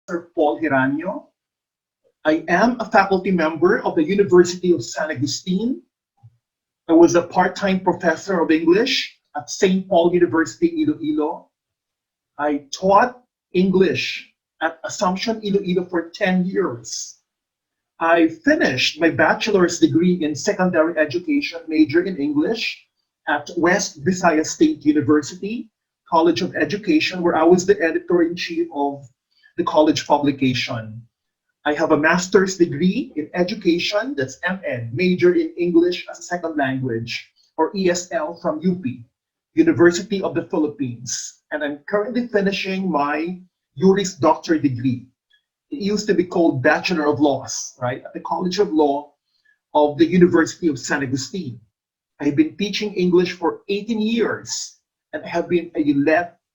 Professor Paul Hiranio. I am a faculty member of the University of San Agustin. I was a part-time professor of English at St. Paul University, Iloilo. I taught English at Assumption, Iloilo for 10 years. I finished my bachelor's degree in secondary education, major in English, at West Visayas State University, College of Education, where I was the editor-in-chief of the college publication. I have a master's degree in education, that's MN, major in English as a second language, or ESL from UP, University of the Philippines. And I'm currently finishing my Juris Doctor degree. It used to be called Bachelor of Laws, right, at the College of Law of the University of San Agustin. I've been teaching English for 18 years and have been a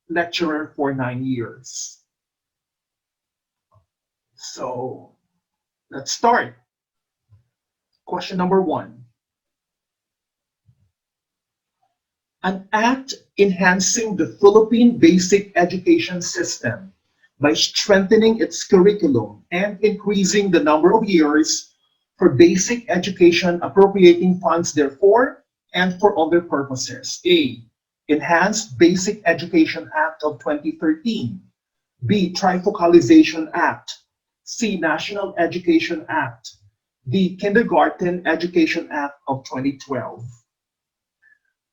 lecturer for 9 years. So let's start. Question number 1. An act enhancing the Philippine basic education system by strengthening its curriculum and increasing the number of years for basic education, appropriating funds therefore and for other purposes. A. Enhanced Basic Education Act of 2013. B. Trifocalization Act. C. National Education Act. D. Kindergarten Education Act of 2012.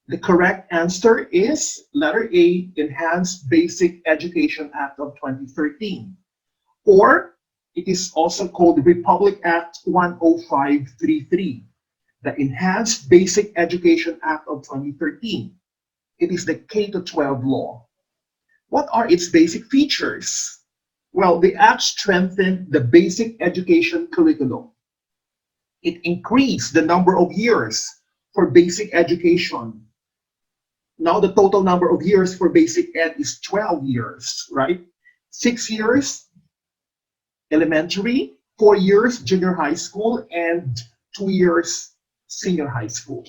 The correct answer is letter A, Enhanced Basic Education Act of 2013. Or it is also called Republic Act 10533, the Enhanced Basic Education Act of 2013. It is the K-12 law. What are its basic features? Well, the act strengthened the basic education curriculum. It increased the number of years for basic education. Now the total number of years for basic ed is 12 years, right? 6 years elementary, 4 years junior high school, and 2 years senior high school.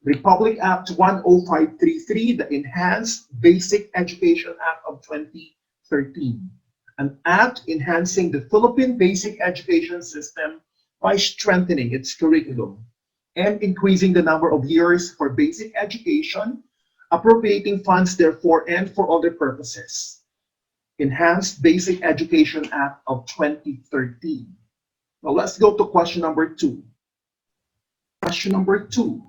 Republic Act 10533, the Enhanced Basic Education Act of 2013. An act enhancing the Philippine basic education system by strengthening its curriculum and increasing the number of years for basic education, appropriating funds therefore and for other purposes. Enhanced Basic Education Act of 2013. Now let's go to question number 2. Question number 2.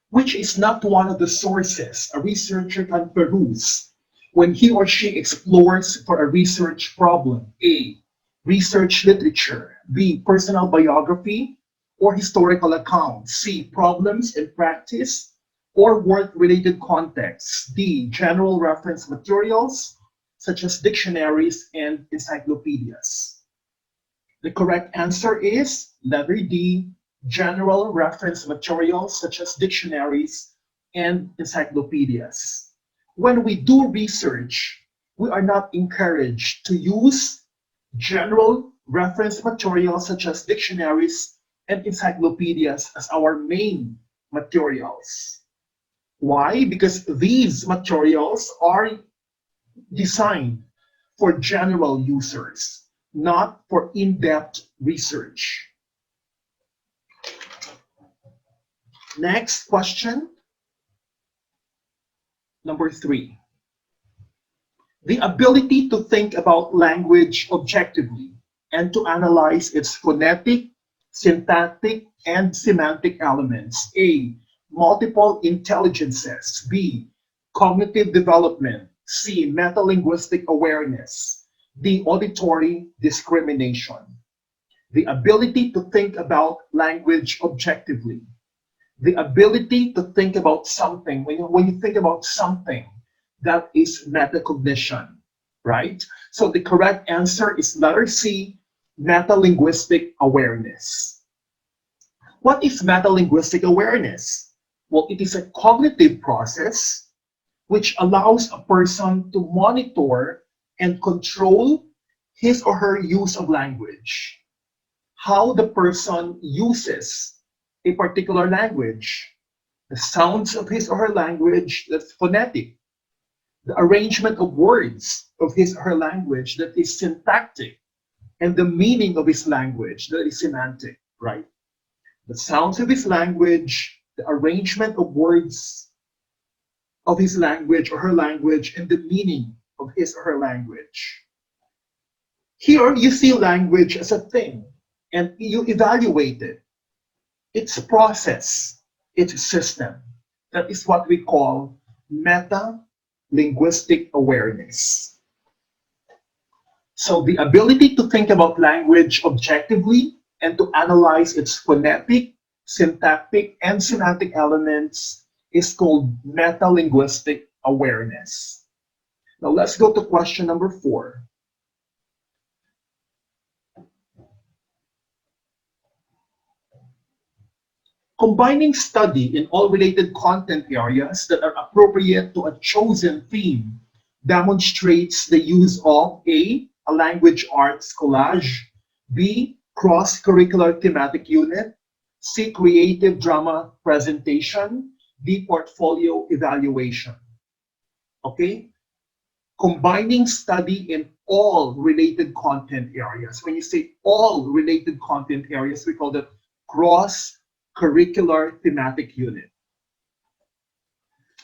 Which is not one of the sources a researcher can peruse when he or she explores for a research problem? A. Research literature. B. Personal biography or historical accounts. C. Problems in practice or work-related contexts. D. General reference materials such as dictionaries and encyclopedias. The correct answer is letter D. General reference materials such as dictionaries and encyclopedias. When we do research, we are not encouraged to use general reference materials such as dictionaries and encyclopedias as our main materials. Why? Because these materials are designed for general users, not for in-depth research. Next question, number 3. The ability to think about language objectively and to analyze its phonetic, syntactic, and semantic elements. A. Multiple intelligences. B. Cognitive development. C. Metalinguistic awareness. D. Auditory discrimination. The ability to think about language objectively. The ability to think about something. When you think about something, that is metacognition, right? So the correct answer is letter C, metalinguistic awareness. What is metalinguistic awareness? Well, it is a cognitive process which allows a person to monitor and control his or her use of language. How the person uses a particular language, the sounds of his or her language, that's phonetic. the arrangement of words of his or her language that is syntactic, and the meaning of his language that is semantic, right? The sounds of his language, the arrangement of words of his language or her language, and the meaning of his or her language. Here you see language as a thing, and you evaluate it, its process, its system. That is what we call meta-linguistic awareness. So the ability to think about language objectively and to analyze its phonetic, syntactic, and semantic elements is called meta-linguistic awareness. Now let's go to question number 4. Combining study in all related content areas that are appropriate to a chosen theme demonstrates the use of A, a language arts collage, B, cross-curricular thematic unit, C, creative drama presentation, D, portfolio evaluation. Okay? Combining study in all related content areas. When you say all related content areas, we call that cross-curricular thematic unit.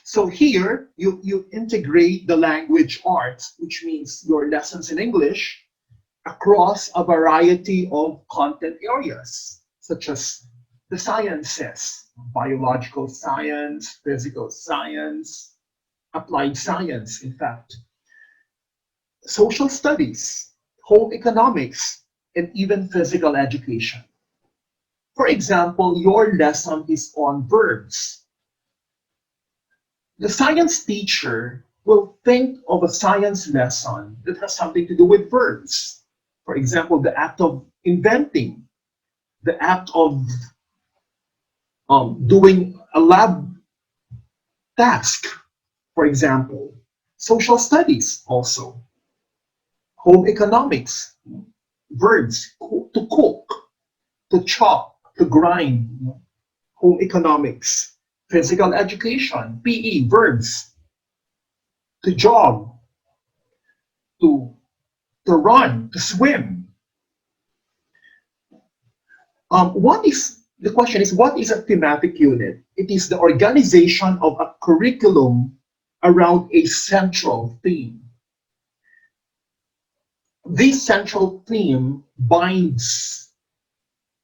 So here, you integrate the language arts, which means your lessons in English, across a variety of content areas, such as the sciences, biological science, physical science, applied science, in fact, social studies, home economics, and even physical education. For example, your lesson is on verbs. The science teacher will think of a science lesson that has something to do with verbs. For example, the act of inventing, the act of doing a lab task, for example. Social studies also. Home economics, verbs, to cook, to chop, to grind. Home economics. Physical education, PE, verbs, to jog, to run, to swim. The question is, what is a thematic unit? It is the organization of a curriculum around a central theme. This central theme binds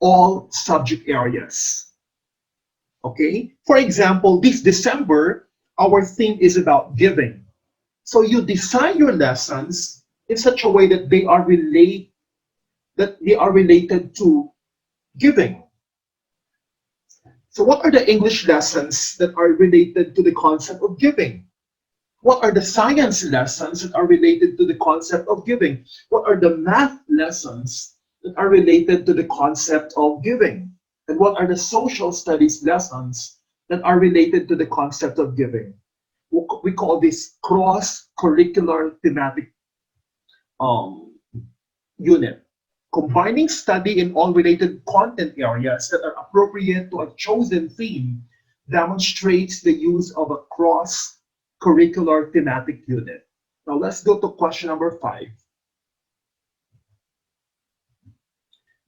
all subject areas. Okay, for example, this December, our theme is about giving. So you design your lessons in such a way that they are related to giving. So what are the English lessons that are related to the concept of giving? What are the science lessons that are related to the concept of giving? What are the math lessons that are related to the concept of giving? And what are the social studies lessons that are related to the concept of giving? We call this cross-curricular thematic unit. Combining study in all related content areas that are appropriate to a chosen theme demonstrates the use of a cross-curricular thematic unit. Now let's go to question number 5.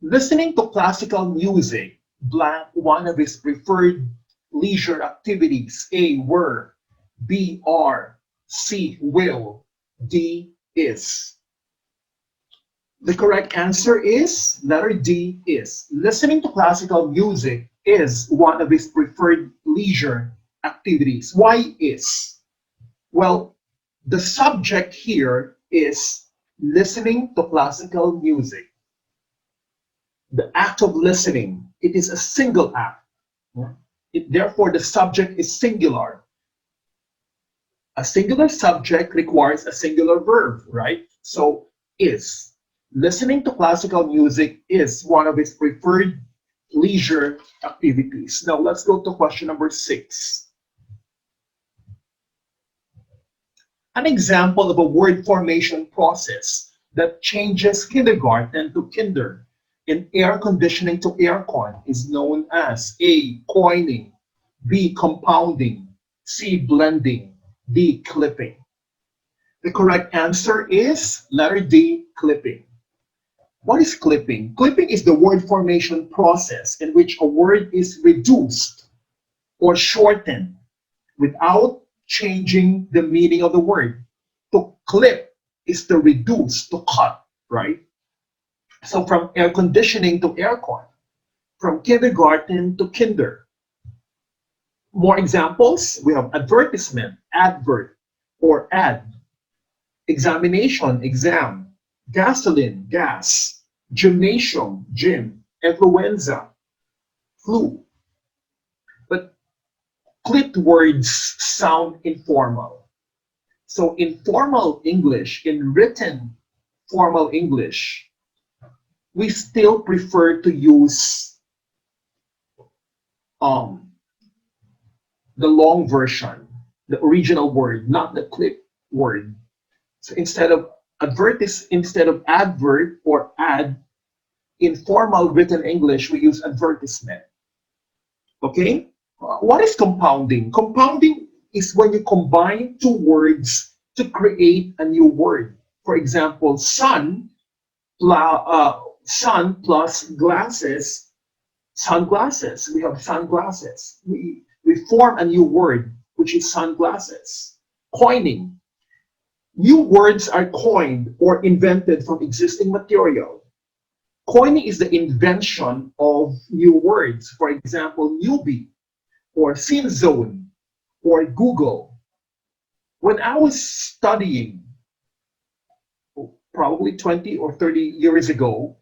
Listening to classical music, blank one of his preferred leisure activities. A, were, B, are, C, will, D, is. The correct answer is letter D, is. Listening to classical music is one of his preferred leisure activities. Why is? Well, the subject here is listening to classical music. The act of listening, it is a single act. Therefore, the subject is singular. A singular subject requires a singular verb, right? So, is. Listening to classical music is one of his preferred leisure activities. Now, let's go to question number 6. An example of a word formation process that changes kindergarten to kinder and air conditioning to aircon is known as A, coining, B, compounding, C, blending, D, clipping. The correct answer is letter D, clipping. What is clipping? Clipping is the word formation process in which a word is reduced or shortened without changing the meaning of the word. To clip is to reduce, to cut, right? So from air conditioning to aircon, from kindergarten to kinder. More examples, we have advertisement, advert, or ad, examination, exam, gasoline, gas, gymnasium, gym, influenza, flu. But clipped words sound informal. So in formal English, in written formal English, we still prefer to use the long version, the original word, not the clip word. So instead of advert or ad, in formal written English, we use advertisement. Okay? What is compounding? Compounding is when you combine two words to create a new word. For example, sun plus glasses, sunglasses. We have sunglasses. We form a new word, which is sunglasses. Coining. New words are coined or invented from existing material. Coining is the invention of new words. For example, newbie, or scene zone, or Google. When I was studying, probably 20 or 30 years ago,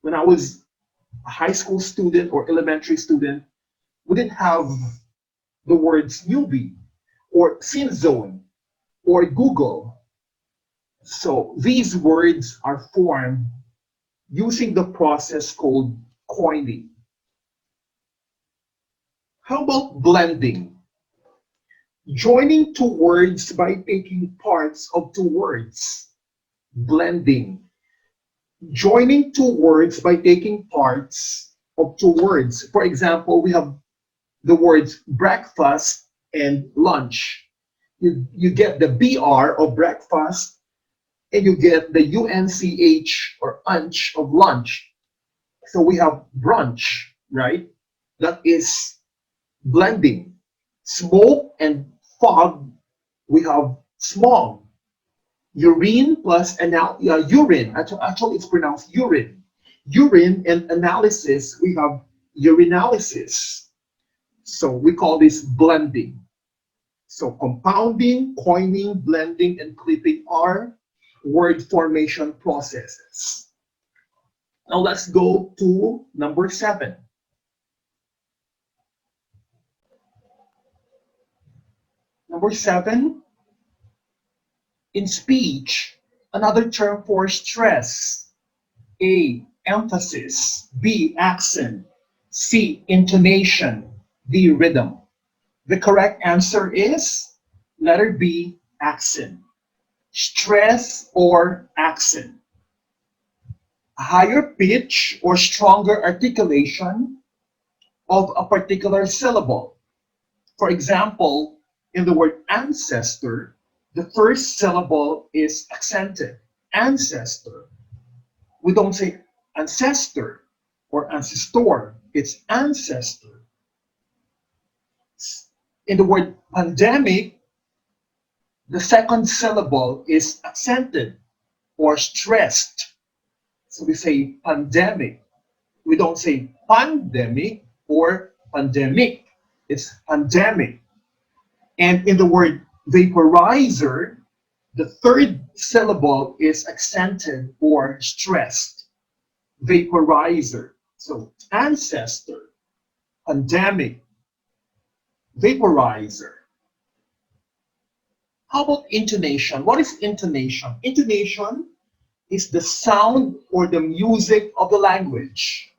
when I was a high school student or elementary student, we didn't have the words newbie, or scene zone, or Google. So these words are formed using the process called coining. How about blending? Joining two words by taking parts of two words. Blending. Joining two words by taking parts of two words. For example, we have the words breakfast and lunch. You get the BR of breakfast and you get the UNCH or unch of lunch. So we have brunch, right? That is blending. Smoke and fog, we have smog. Urine plus urine, actually it's pronounced urine. Urine and analysis, we have urinalysis. So we call this blending. So compounding, coining, blending, and clipping are word formation processes. Now let's go to number 7. Number 7, in speech, another term for stress. A, emphasis. B, accent. C, intonation. D, rhythm. The correct answer is letter B, accent. Stress or accent. A higher pitch or stronger articulation of a particular syllable. For example, in the word ancestor, the first syllable is accented. Ancestor. We don't say ancestor or ancestor. It's ancestor. In the word pandemic, the second syllable is accented or stressed. So we say pandemic. We don't say pandemic or pandemic. It's pandemic. And in the word vaporizer, the third syllable is accented or stressed. Vaporizer. So ancestor, pandemic, vaporizer. How about intonation? What is intonation? Intonation is the sound or the music of the language.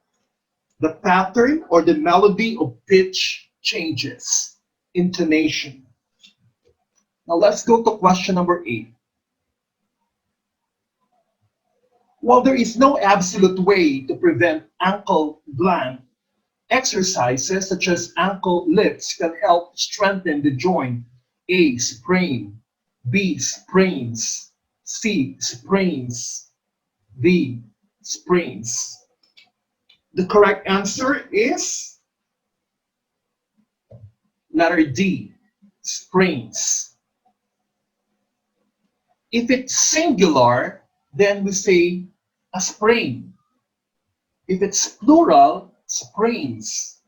The pattern or the melody of pitch changes. Intonation. Now let's go to question number 8. While there is no absolute way to prevent ankle blank, exercises such as ankle lifts can help strengthen the joint. A, sprain. B, sprains. C, sprains. D, sprains. The correct answer is letter D, sprains. If it's singular, then we say a sprain. If it's plural, sprains.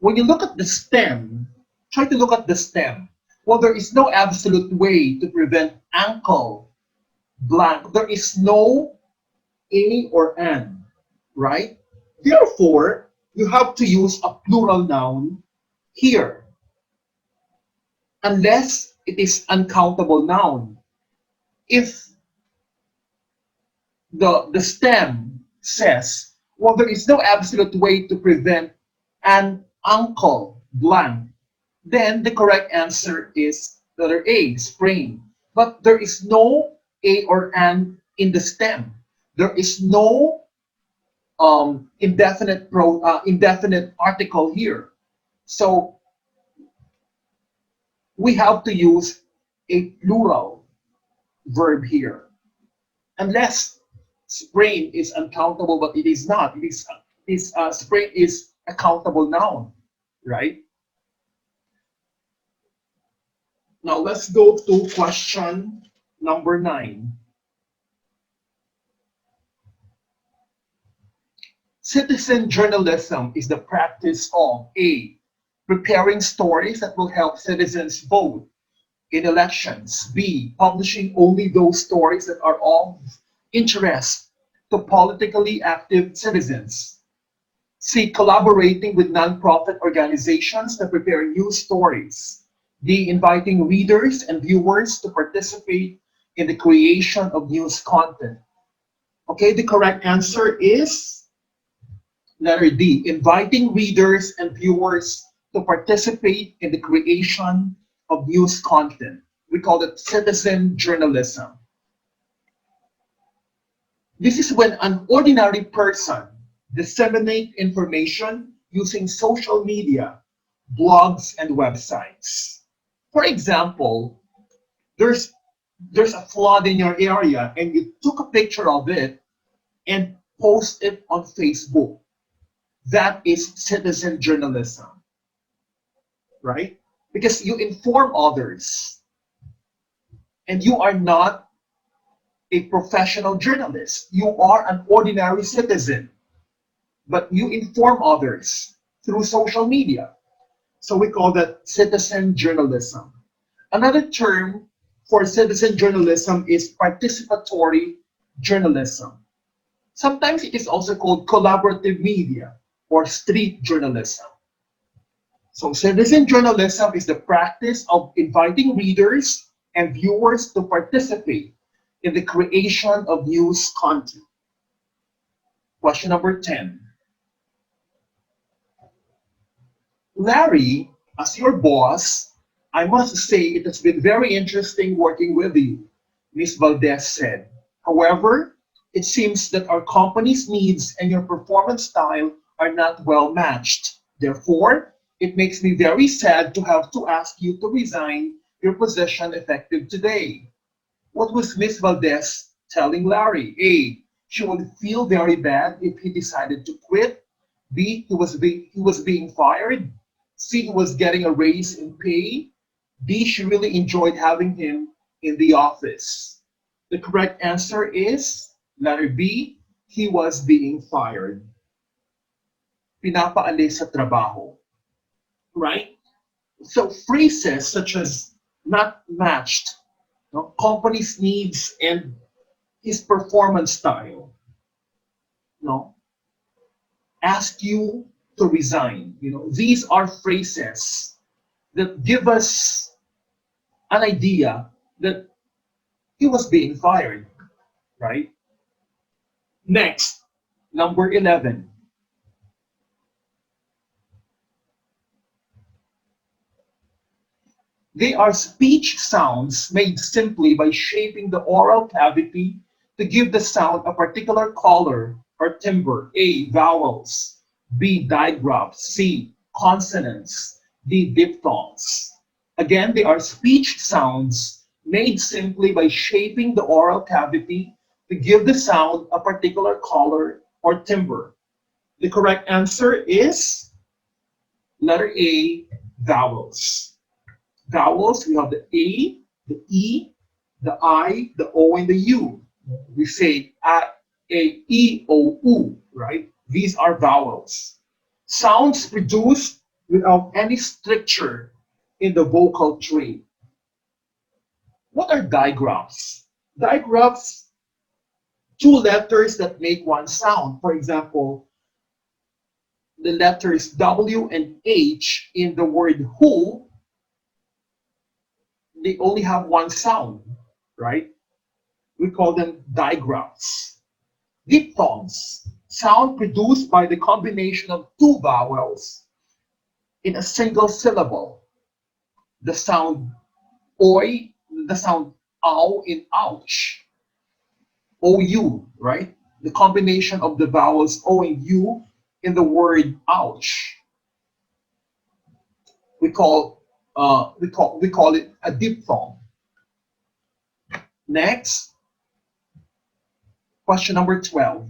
When you look at the stem, try to look at the stem. Well, there is no absolute way to prevent ankle blank. There is no a or an, right? Therefore, you have to use a plural noun here, unless it is uncountable noun. If the stem says, well, there is no absolute way to prevent an ankle blank, then the correct answer is letter A, sprain. But there is no a or an in the stem. There is no indefinite article here. So we have to use a plural verb here. Unless sprain is uncountable, but it is not. Sprain is a countable noun, right? Now let's go to question number 9. Citizen journalism is the practice of A, preparing stories that will help citizens vote in elections. B, publishing only those stories that are of interest to politically active citizens. C, collaborating with nonprofit organizations to prepare news stories. D, inviting readers and viewers to participate in the creation of news content. Okay, the correct answer is letter D, inviting readers and viewers to participate in the creation of news content. We call it citizen journalism. This is when an ordinary person disseminates information using social media, blogs, and websites. For example, there's a flood in your area and you took a picture of it and post it on Facebook. That is citizen journalism, right? Because you inform others and you are not a professional journalist. You are an ordinary citizen, but you inform others through social media. So we call that citizen journalism. Another term for citizen journalism is participatory journalism. Sometimes it is also called collaborative media or street journalism. So citizen journalism is the practice of inviting readers and viewers to participate in the creation of news content. Question number 10. Larry, as your boss, I must say it has been very interesting working with you, Ms. Valdez said. However, it seems that our company's needs and your performance style are not well matched. Therefore, it makes me very sad to have to ask you to resign your position effective today. What was Ms. Valdez telling Larry? A, she would feel very bad if he decided to quit. B, he was being fired. C, he was getting a raise in pay. D, she really enjoyed having him in the office. The correct answer is letter B, he was being fired. Pinapaalis sa trabaho. Right? So phrases such as not matched, company's needs and his performance style, ask you to resign. These are phrases that give us an idea that he was being fired, right? Next, number 11. They are speech sounds made simply by shaping the oral cavity to give the sound a particular color or timbre. A, vowels. B, digraphs. C, consonants. D, diphthongs. Again, they are speech sounds made simply by shaping the oral cavity to give the sound a particular color or timbre. The correct answer is letter A, vowels. Vowels, we have the A, the E, the I, the O, and the U. We say A, E, O, U, right? These are vowels. Sounds produced without any stricture in the vocal tree. What are digraphs? Digraphs, two letters that make one sound. For example, the letters W and H in the word who, they only have one sound, right? We call them digraphs. Diphthongs, sound produced by the combination of two vowels in a single syllable. The sound oi, the sound ow in ouch, OU, right? The combination of the vowels O and U in the word ouch. We call it a diphthong. Next, question number 12.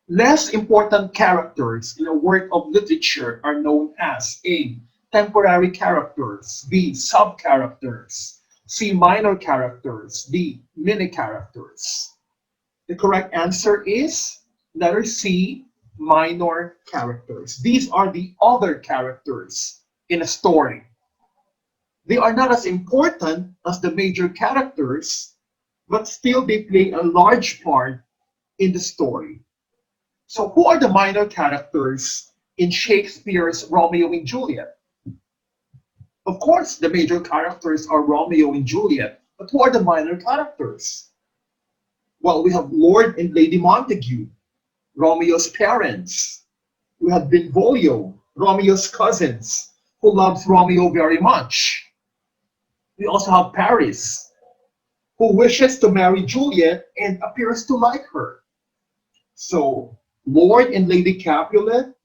Less important characters in a work of literature are known as A, temporary characters, B, sub-characters, C, minor characters, D, mini characters. The correct answer is letter C, minor characters. These are the other characters in a story. They are not as important as the major characters, but still they play a large part in the story. So who are the minor characters in Shakespeare's Romeo and Juliet? Of course, the major characters are Romeo and Juliet, but who are the minor characters? Well, we have Lord and Lady Montague, Romeo's parents. We have Benvolio, Romeo's cousins, who loves Romeo very much. We also have Paris, who wishes to marry Juliet and appears to like her. So Lord and Lady Capulet,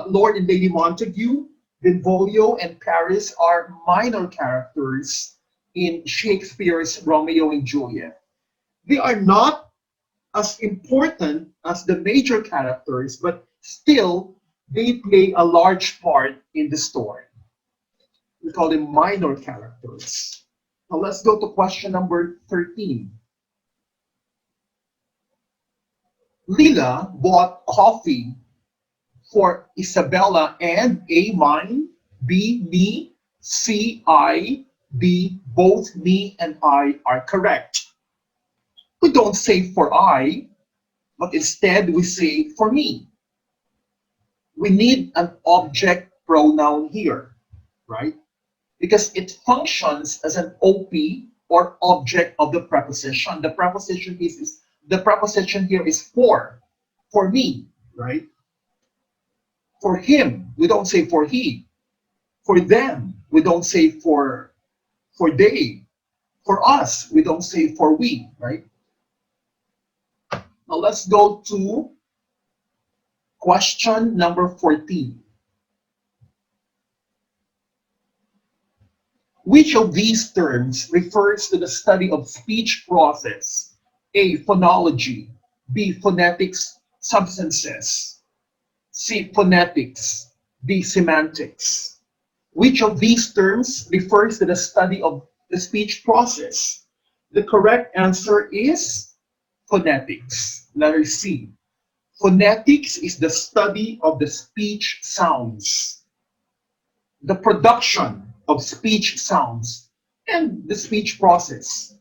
Lord and Lady Montague, Benvolio, and Paris are minor characters in Shakespeare's Romeo and Juliet. They are not as important as the major characters, but still they play a large part in the story. We call them minor characters. Now let's go to question number 13. Lila bought coffee for Isabella and A, mine, B, me, C, I, D, both me and I are correct. We don't say for I, but instead we say for me. We need an object pronoun here, right? Because it functions as an OP or object of the preposition. The preposition here is for me, right? For him, we don't say for he. For them, we don't say for they. For us, we don't say for we, right? Now let's go to question number 14. Which of these terms refers to the study of speech process? A, phonology, B, phonetics substances, C, phonetics, D, semantics. Which of these terms refers to the study of the speech process? The correct answer is phonetics, letter C. Phonetics is the study of the speech sounds, the production of speech sounds, and the speech process.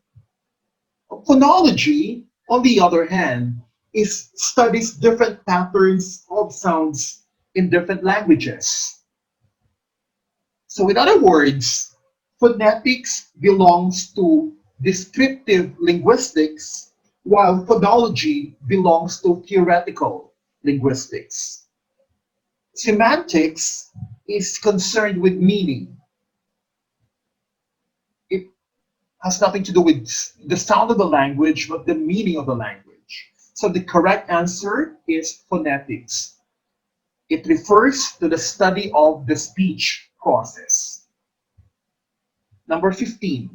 Phonology, on the other hand, studies different patterns of sounds in different languages. So in other words, phonetics belongs to descriptive linguistics, while phonology belongs to theoretical linguistics. Semantics is concerned with meaning. It has nothing to do with the sound of the language, but the meaning of the language. So the correct answer is phonetics. It refers to the study of the speech process. Number 15.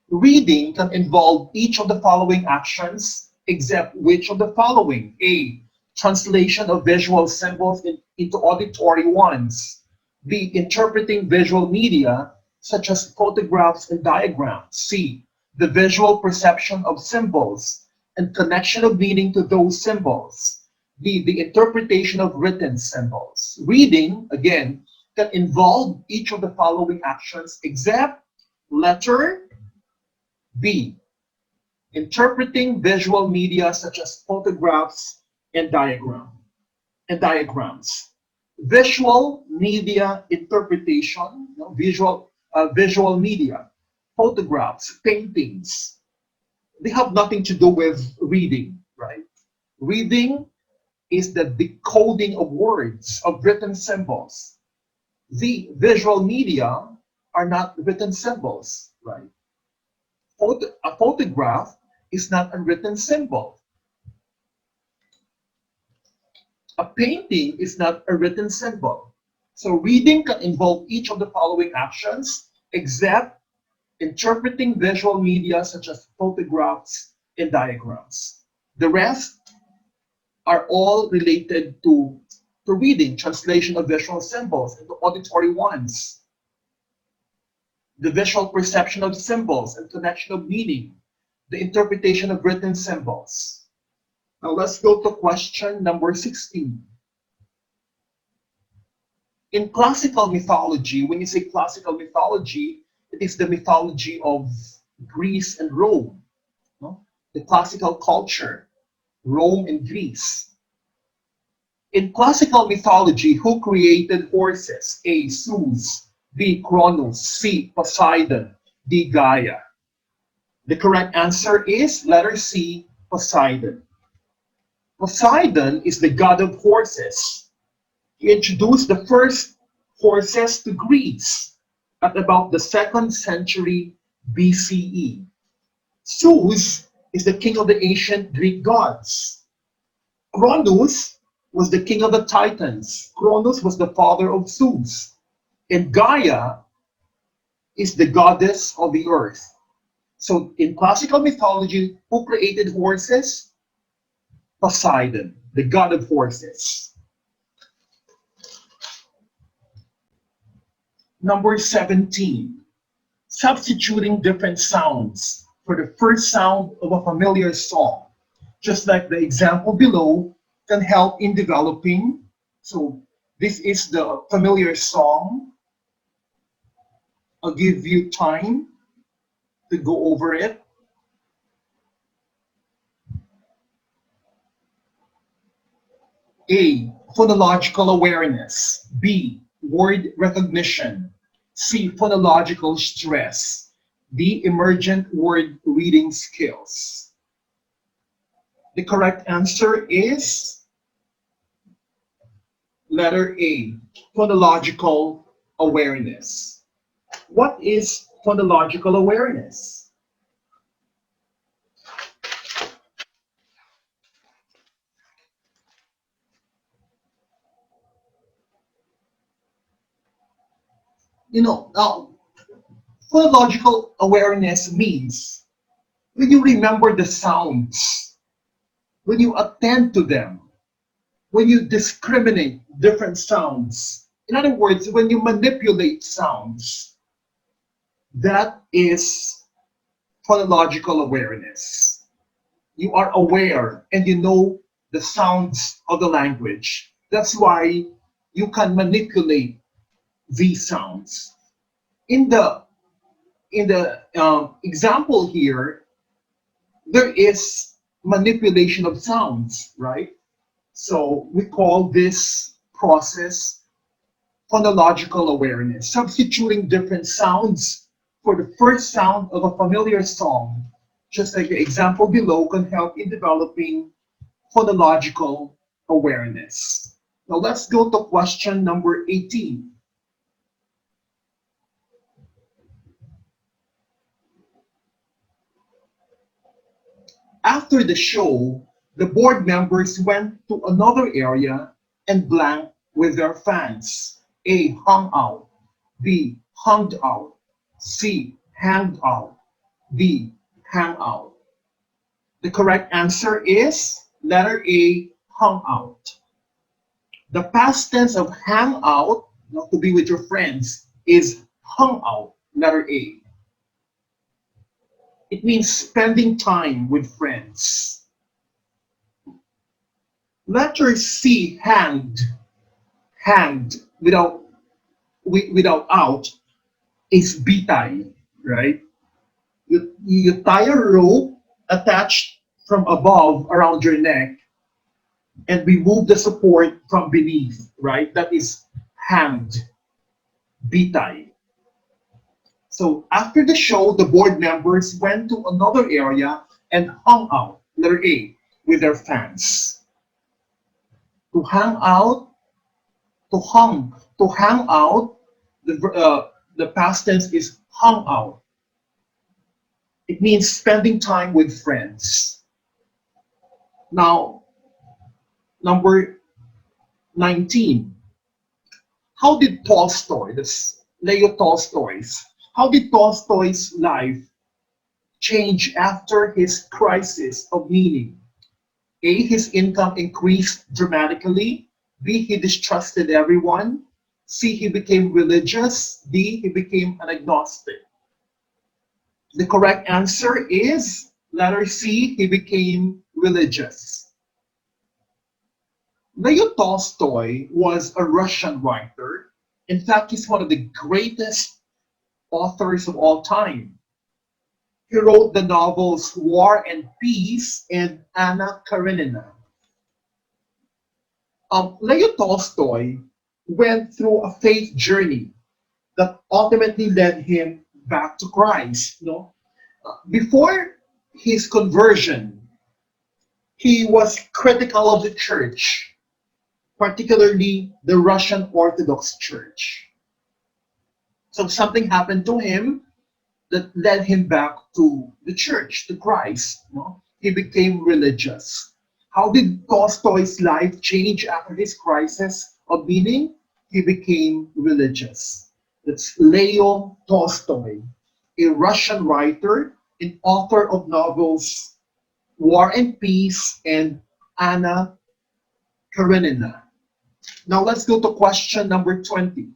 Reading can involve each of the following actions, except which of the following? A. Translation of visual symbols into auditory ones. B. Interpreting visual media, such as photographs and diagrams. C. The visual perception of symbols and connection of meaning to those symbols. D. The interpretation of written symbols. Reading, again, can involve each of the following actions, except letter B. Interpreting visual media such as photographs and diagrams. Visual media interpretation, visual media, photographs, paintings, they have nothing to do with reading, right? Reading is the decoding of words, of written symbols. The visual media are not written symbols, right? A photograph is not a written symbol. A painting is not a written symbol. So reading can involve each of the following actions, except interpreting visual media such as photographs and diagrams. The rest are all related to reading, translation of visual symbols into auditory ones, the visual perception of symbols and connection of meaning, the interpretation of written symbols. Now let's go to question number 16. In classical mythology, when you say classical mythology, it is the mythology of Greece and Rome, no? The classical culture, Rome and Greece. In classical mythology, who created horses? A. Zeus, B. Cronus, C. Poseidon, D. Gaia. The correct answer is letter C, Poseidon. Poseidon is the god of horses. He introduced the first horses to Greece at about the 2nd century BCE. Zeus is the king of the ancient Greek gods. Cronus was the king of the Titans. Cronus was the father of Zeus. And Gaia is the goddess of the earth. So in classical mythology, who created horses? Poseidon, the god of horses. Number 17, substituting different sounds for the first sound of a familiar song, just like the example below, can help in developing. So this is the familiar song. I'll give you time to go over it. A. Phonological awareness. B. Word recognition. C. Phonological stress. D. Emergent word reading skills. The correct answer is letter A. Phonological awareness. What is phonological awareness? Phonological awareness means when you remember the sounds, when you attend to them, when you discriminate different sounds. In other words, when you manipulate sounds, that is phonological awareness. You are aware and you know the sounds of the language. That's why you can manipulate these sounds. In the example here, there is manipulation of sounds, right? So we call this process phonological awareness, substituting different sounds for the first sound of a familiar song, just like the example below, can help in developing phonological awareness. Now let's go to question number 18. After the show, the board members went to another area and blank with their fans. A. Hung out. B. Hunged out. C. Hanged out. B, hang out. The correct answer is letter A, hung out. The past tense of hang out, to be with your friends, is hung out, letter A. It means spending time with friends. Letter C, hanged. Hanged without out is bitay, right? You tie a rope attached from above around your neck and remove the support from beneath, right? That is hanged, bitay. So after the show, the board members went to another area and hung out, letter A, with their fans. To hang out, to hang out, the past tense is hung out. It means spending time with friends. Now, number 19. How did Tolstoy, that's Leo Tolstoy's, how did Tolstoy's life change after his crisis of meaning? A, his income increased dramatically. B, he distrusted everyone. C, he became religious. D, he became an agnostic. The correct answer is letter C, he became religious. Leo Tolstoy was a Russian writer. In fact, he's one of the greatest authors of all time. He wrote the novels War and Peace and Anna Karenina. Leo Tolstoy went through a faith journey that ultimately led him back to Christ. Before his conversion, he was critical of the church, particularly the Russian Orthodox Church. So something happened to him that led him back to the church, to Christ. He became religious. How did Tolstoy's life change after his crisis of meaning? He became religious. That's Leo Tolstoy, a Russian writer and author of novels War and Peace and Anna Karenina. Now let's go to question number 20.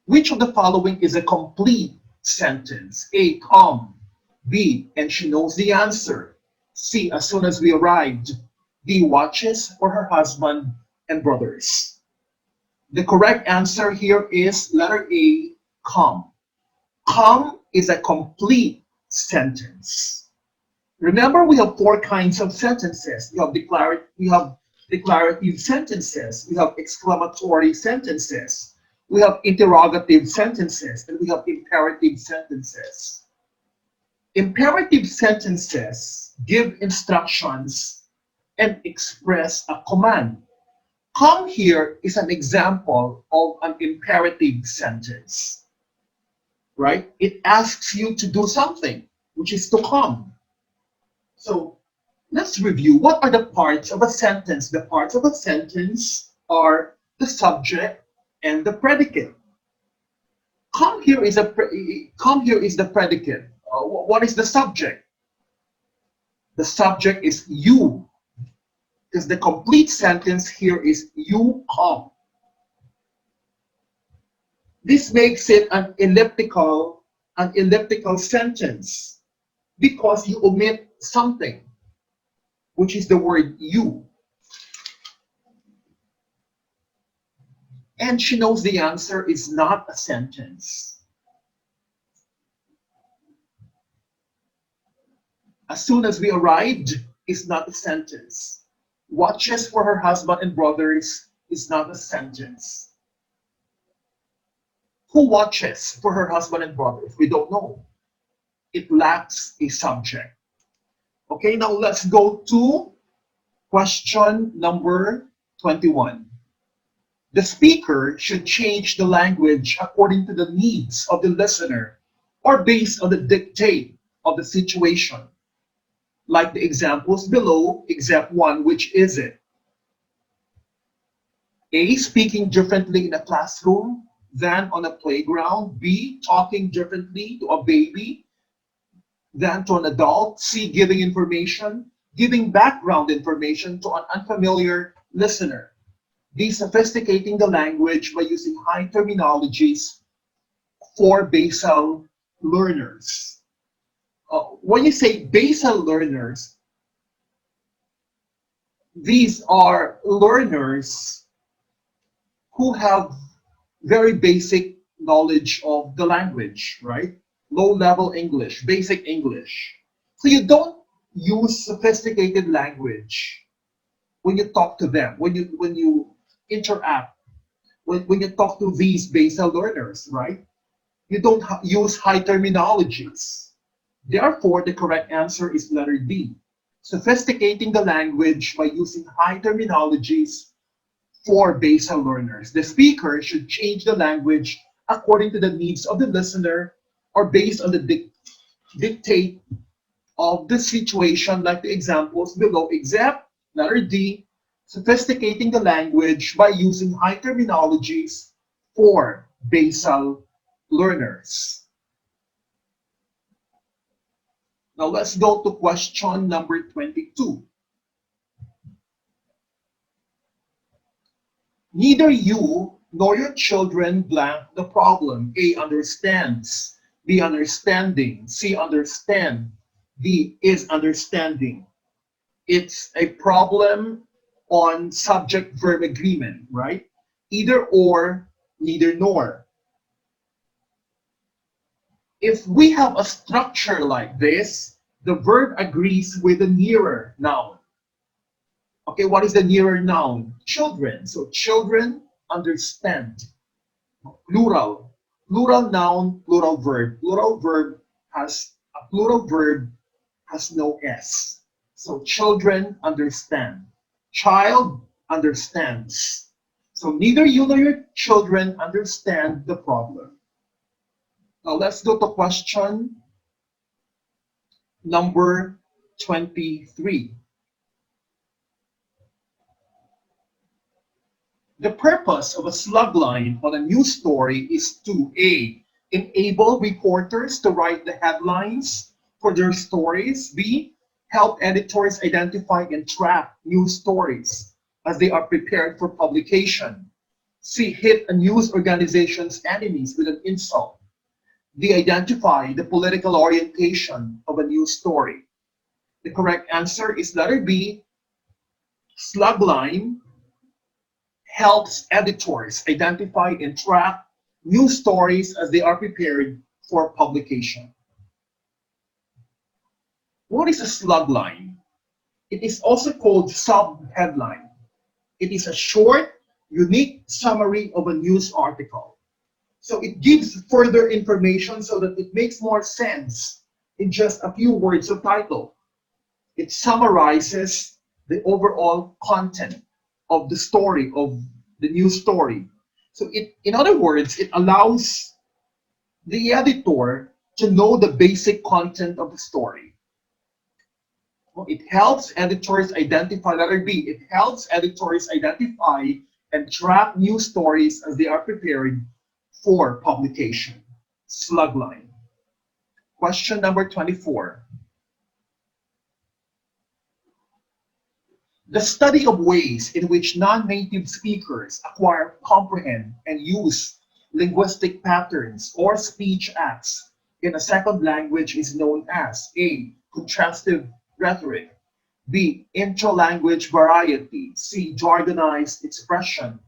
Which of the following is a complete sentence? A, come. B, and she knows the answer. C, as soon as we arrived. D, watches for her husband and brothers. The correct answer here is letter A, come. Come is a complete sentence. Remember, we have four kinds of sentences. We have declarative sentences, we have exclamatory sentences, we have interrogative sentences, and we have imperative sentences. Imperative sentences give instructions and express a command. Come here is an example of an imperative sentence, right? It asks you to do something, which is to come. So let's review. What are the parts of a sentence? The parts of a sentence are the subject and the predicate. Come here is the predicate. What is the subject? The subject is you, because the complete sentence here is you come. This makes it an elliptical sentence because you omit something, which is the word you. And she knows the answer is not a sentence. As soon as we arrived is not a sentence. Watches for her husband and brothers is not a sentence. Who watches for her husband and brothers? We don't know. It lacks a subject. Okay, now let's go to question number 21. The speaker should change the language according to the needs of the listener or based on the dictate of the situation. Like the examples below, example 1, which is it? A, speaking differently in a classroom. than on a playground. B, talking differently to a baby than to an adult. C, giving information, giving background information to an unfamiliar listener. D, sophisticating the language by using high terminologies for basal learners. When you say basal learners, these are learners who have very basic knowledge of the language, right? Low level English, basic English. So you don't use sophisticated language when you talk to them, when you interact, when you talk to these basal learners, right? You don't use high terminologies. Therefore, the correct answer is letter D. Sophisticating the language by using high terminologies for basal learners. The speaker should change the language according to the needs of the listener or based on the dictate of the situation, like the examples below, except letter D, sophisticating the language by using high terminologies for basal learners. Now let's go to question number 22. Neither you nor your children blank the problem. A, understands. B, understanding. C, understand. D, is understanding. It's a problem on subject-verb agreement, right? Either or, neither nor. If we have a structure like this, the verb agrees with the nearer noun. Okay, what is the nearer noun? Children. So children understand. Plural. Plural noun, plural verb. Plural verb has no S. So children understand. Child understands. So neither you nor your children understand the problem. Now let's go to question number 23. The purpose of a slug line on a news story is to A, enable reporters to write the headlines for their stories. B, help editors identify and track news stories as they are prepared for publication. C, hit a news organization's enemies with an insult. D, identify the political orientation of a news story. The correct answer is letter B, slug line helps editors identify and track news stories as they are prepared for publication. What is a slug line? It is also called sub-headline. It is a short, unique summary of a news article. So it gives further information so that it makes more sense in just a few words of title. It summarizes the overall content of the story, of the news story. So in other words, it allows the editor to know the basic content of the story. It helps editors identify, letter B, it helps editors identify and track news stories as they are prepared for publication. Slug line. Question number 24. The study of ways in which non-native speakers acquire, comprehend, and use linguistic patterns or speech acts in a second language is known as A, contrastive rhetoric, B, intra-language variety, C, jargonized expression,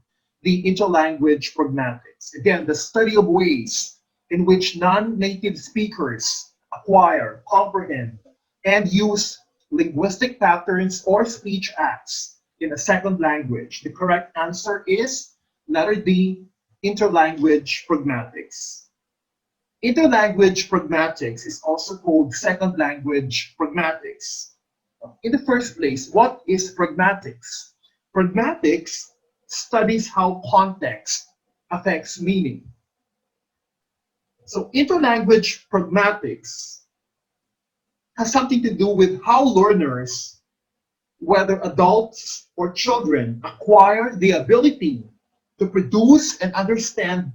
D, interlanguage pragmatics. Again, the study of ways in which non-native speakers acquire, comprehend, and use linguistic patterns or speech acts in a second language. The correct answer is letter D, interlanguage pragmatics. Interlanguage pragmatics is also called second language pragmatics. In the first place, what is pragmatics? Pragmatics studies how context affects meaning. So interlanguage pragmatics has something to do with how learners, whether adults or children, acquire the ability to produce and understand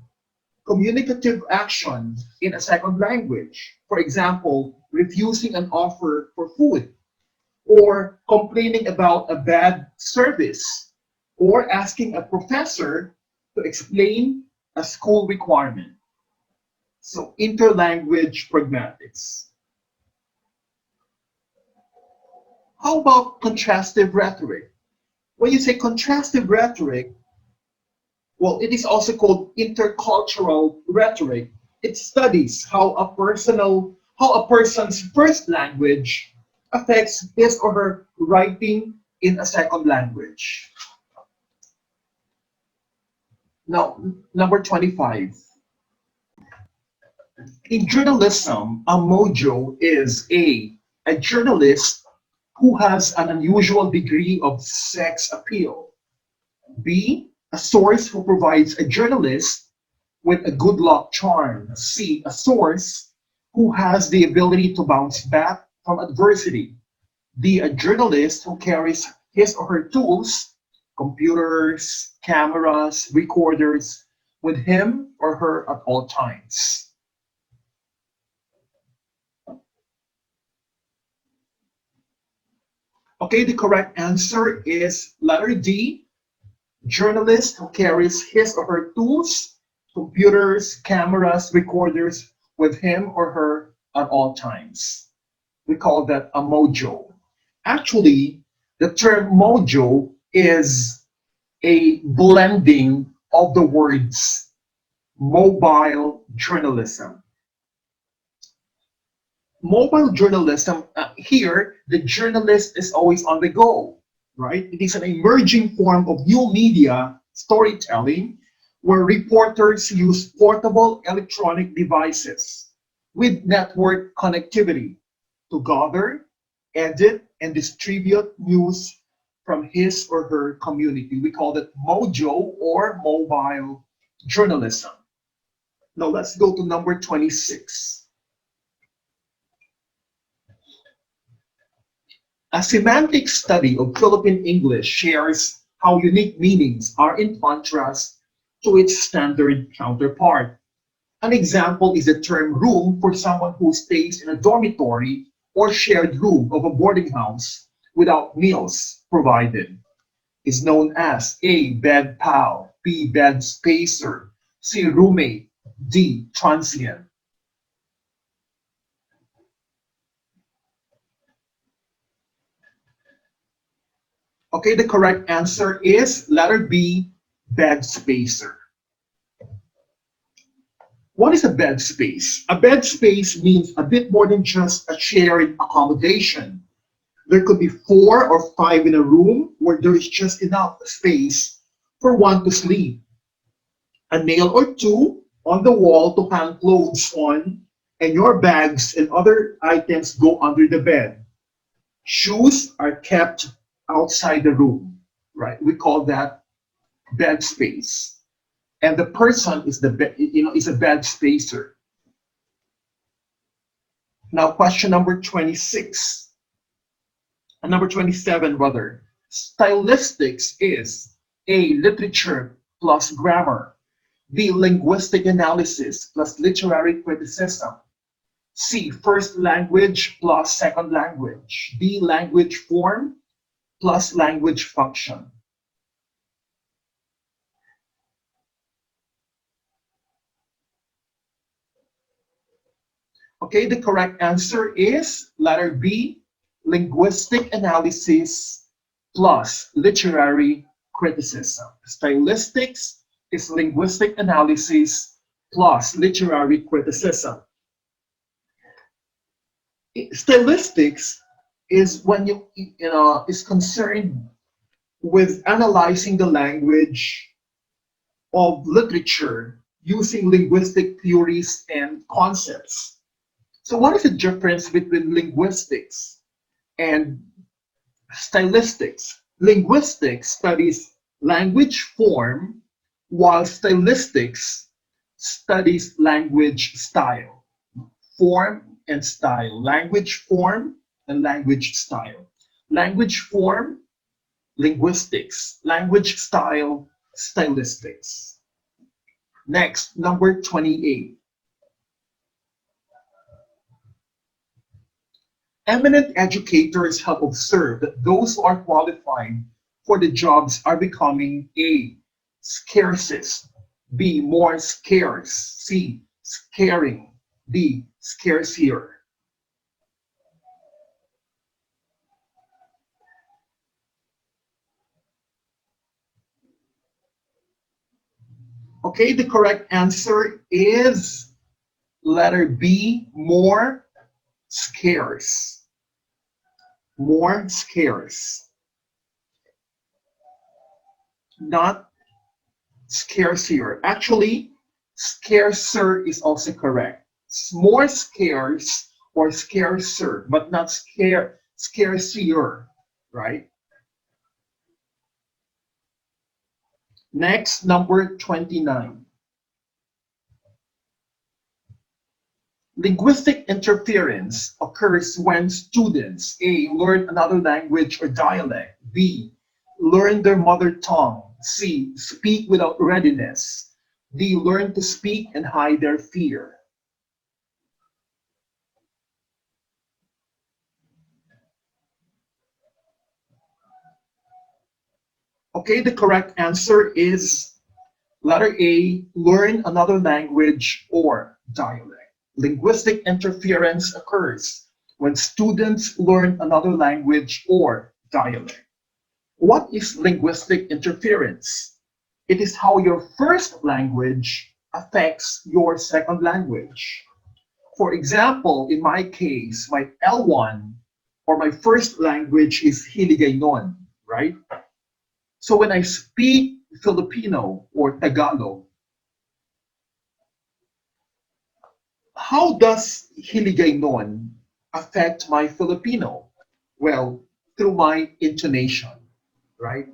communicative action in a second language. For example, refusing an offer for food, or complaining about a bad service, or asking a professor to explain a school requirement. So, interlanguage pragmatics. How about contrastive rhetoric? When you say contrastive rhetoric, well, it is also called intercultural rhetoric. It studies how a person's first language affects his or her writing in a second language. Now, number 25. In journalism, a mojo is a journalist who has an unusual degree of sex appeal. B, a source who provides a journalist with a good luck charm. C, a source who has the ability to bounce back from adversity. D, a journalist who carries his or her tools, computers, cameras, recorders, with him or her at all times. Okay, the correct answer is letter D, journalist who carries his or her tools, computers, cameras, recorders with him or her at all times. We call that a mojo. Actually, the term mojo is a blending of the words mobile journalism. Mobile journalism, here, the journalist is always on the go, right? It is an emerging form of new media storytelling where reporters use portable electronic devices with network connectivity to gather, edit, and distribute news from his or her community. We call it mojo or mobile journalism. Now let's go to number 26. A semantic study of Philippine English shares how unique meanings are in contrast to its standard counterpart. An example is the term room for someone who stays in a dormitory or shared room of a boarding house without meals provided. Is known as A, bed pal, B, bed spacer, C, roommate, D, transient. Okay, the correct answer is letter B, bed spacer. What is a bed space? A bed space means a bit more than just a shared accommodation. There could be 4 or 5 in a room where there is just enough space for one to sleep. A nail or two on the wall to hang clothes on, and your bags and other items go under the bed. Shoes are kept outside the room, right? We call that bed space. And the person is is a bed spacer. Now, question number 26. Number 27, rather. Stylistics is A, literature plus grammar, B, linguistic analysis plus literary criticism, C, first language plus second language, D, language form plus language function. Okay, the correct answer is letter B, linguistic analysis plus literary criticism. Stylistics is linguistic analysis plus literary criticism. Stylistics is when is concerned with analyzing the language of literature using linguistic theories and concepts. So what is the difference between linguistics and stylistics? Linguistics studies language form, while stylistics studies language style. Form and style. Language form and language style. Language form, linguistics. Language style, stylistics. Next, number 28. Eminent educators have observed that those who are qualified for the jobs are becoming A, scarcest, B, more scarce, C, scaring, D, scarcier. Okay, the correct answer is letter B, more scarce. More scarce. Not scarcier. Actually, scarcer is also correct. More scarce or scarcer, but not scarcier, right? Next, number 29. Linguistic interference occurs when students A, learn another language or dialect, B, learn their mother tongue, C, speak without readiness, D, learn to speak and hide their fear. Okay, the correct answer is letter A, learn another language or dialect. Linguistic interference occurs when students learn another language or dialect. What is linguistic interference? It is how your first language affects your second language. For example, in my case, my L1 or my first language is Hiligaynon, right? So when I speak Filipino or Tagalog, how does Hiligaynon affect my Filipino? Well, through my intonation, right?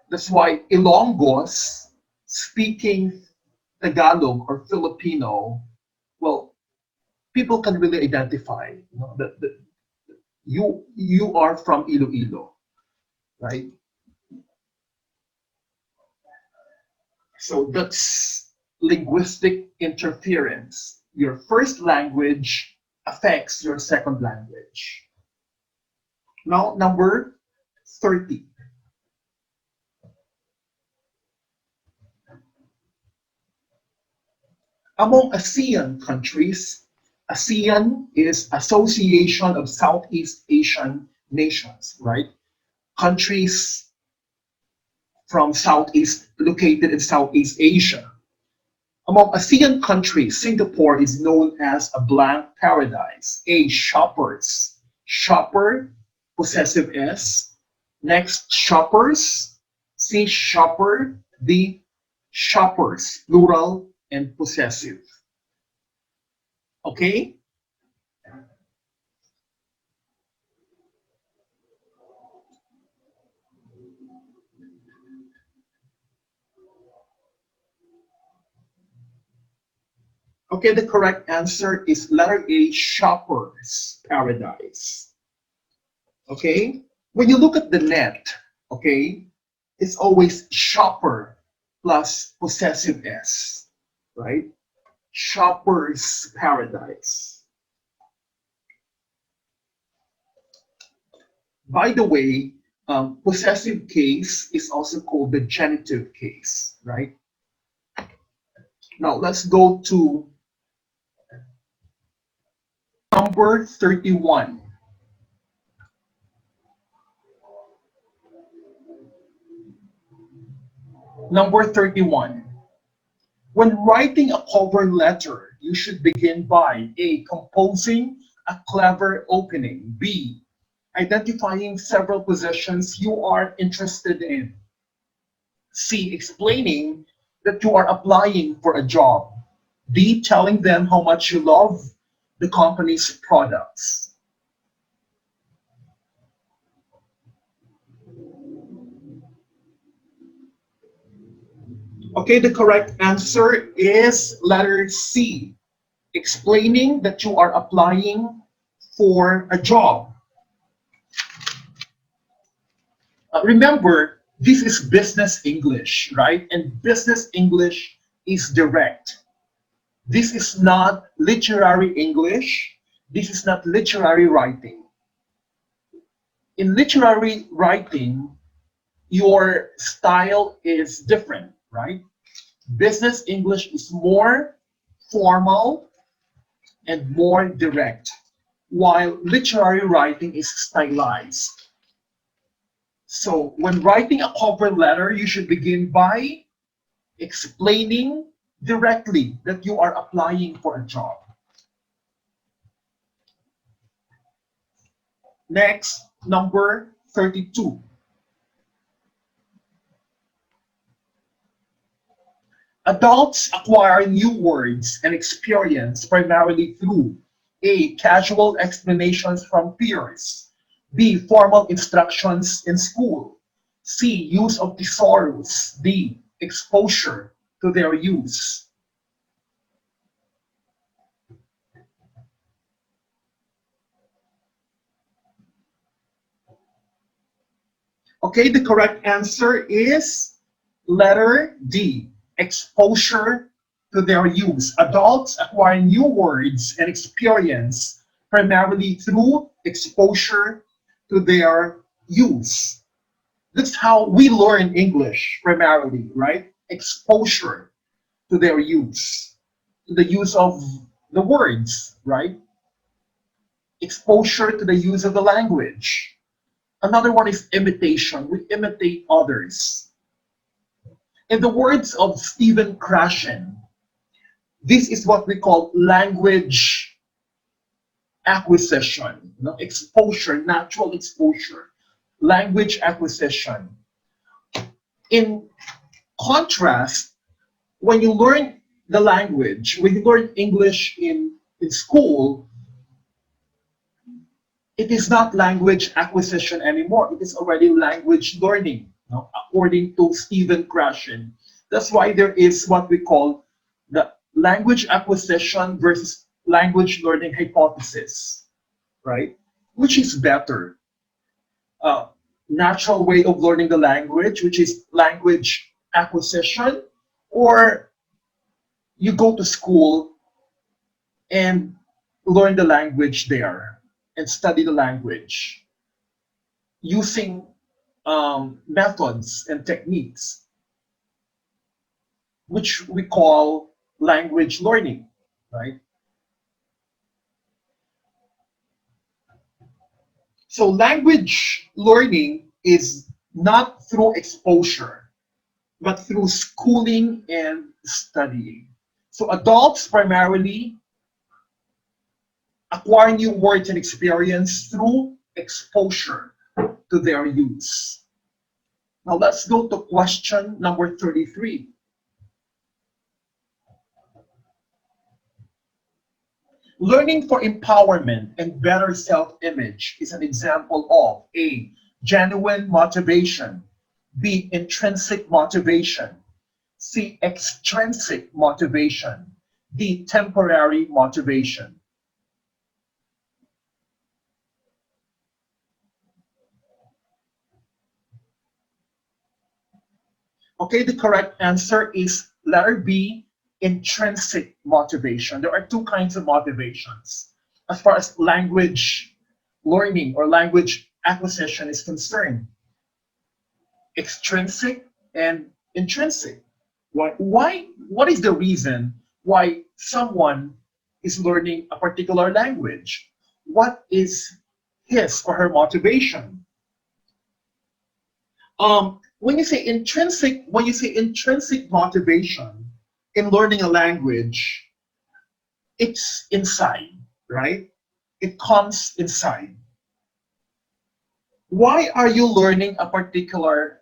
That's why Ilonggos speaking Tagalog or Filipino, well, people can really identify, that you are from Iloilo, right? So that's linguistic interference. Your first language affects your second language. Now, number 30. Among ASEAN countries, ASEAN is Association of Southeast Asian Nations, right? Countries from Southeast, located in Southeast Asia. Among ASEAN countries, Singapore is known as a blank paradise. A, shoppers. Shopper, possessive S. Next, shoppers. C, shopper. D, shoppers, plural and possessive. Okay? Okay, the correct answer is letter A, shoppers paradise. Okay? When you look at the net, okay, it's always shopper plus possessive S, right? Shopper's paradise. By the way, possessive case is also called the genitive case, right? Now let's go to number 31. Number 31. When writing a cover letter, you should begin by A, composing a clever opening, B, identifying several positions you are interested in, C, explaining that you are applying for a job, D, telling them how much you love the company's products. Okay, the correct answer is letter C, explaining that you are applying for a job. Remember, this is business English, right? And business English is direct. This is not literary English. This is not literary writing. In literary writing, your style is different, right? Business English is more formal and more direct, while literary writing is stylized. So when writing a cover letter, you should begin by explaining directly that you are applying for a job. Next, number 32. Adults acquire new words and experience primarily through A. Casual explanations from peers. B. Formal instructions in school. C. Use of thesaurus. D. Exposure to their use. Okay, the correct answer is letter D. Exposure to their use. Adults acquire new words and experience primarily through exposure to their use. That's how we learn English primarily, right? Exposure to their use, to the use of the words, right? Exposure to the use of the language. Another one is imitation. We imitate others. In the words of Stephen Krashen, this is what we call language acquisition, exposure, natural exposure, language acquisition. In contrast, when you learn the language, when you learn English in school, it is not language acquisition anymore. It is already language learning, according to Stephen Krashen. That's why there is what we call the language acquisition versus language learning hypothesis, right? Which is better? Natural way of learning the language, which is language acquisition, or you go to school and learn the language there and study the language using methods and techniques, which we call language learning, right? So language learning is not through exposure, but through schooling and studying. So adults primarily acquire new words and experience through exposure to their use. Now let's go to question number 33. Learning for empowerment and better self-image is an example of A. Genuine motivation. B. Intrinsic motivation. C. Extrinsic motivation. D. Temporary motivation. Okay, the correct answer is letter B, intrinsic motivation. There are two kinds of motivations as far as language learning or language acquisition is concerned. Extrinsic and intrinsic. Why? What is the reason why someone is learning a particular language? What is his or her motivation? When you say intrinsic motivation in learning a language, it's inside, right? It comes inside. Why are you learning a particular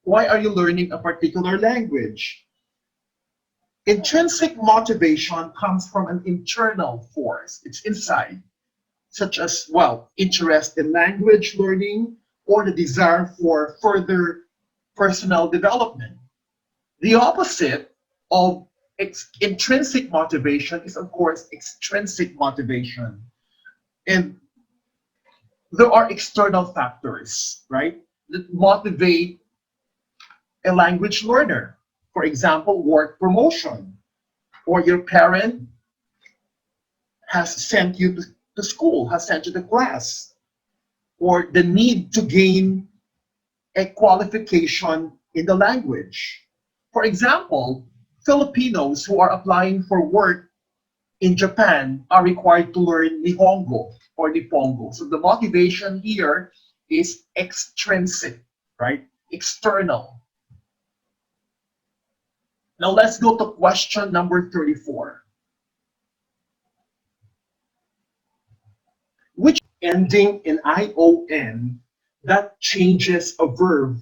language? Intrinsic motivation comes from an internal force. It's inside, such as, well, interest in language learning or the desire for further personal development. The opposite of intrinsic motivation is, of course, extrinsic motivation. And there are external factors, right, that motivate a language learner. For example, work promotion, or your parent has sent you to school, has sent you to class, or the need to gain a qualification in the language. For example, Filipinos who are applying for work in Japan are required to learn Nihongo or Nippongo. So the motivation here is extrinsic, right? External. Now let's go to question number 34. Which ending in ION that changes a verb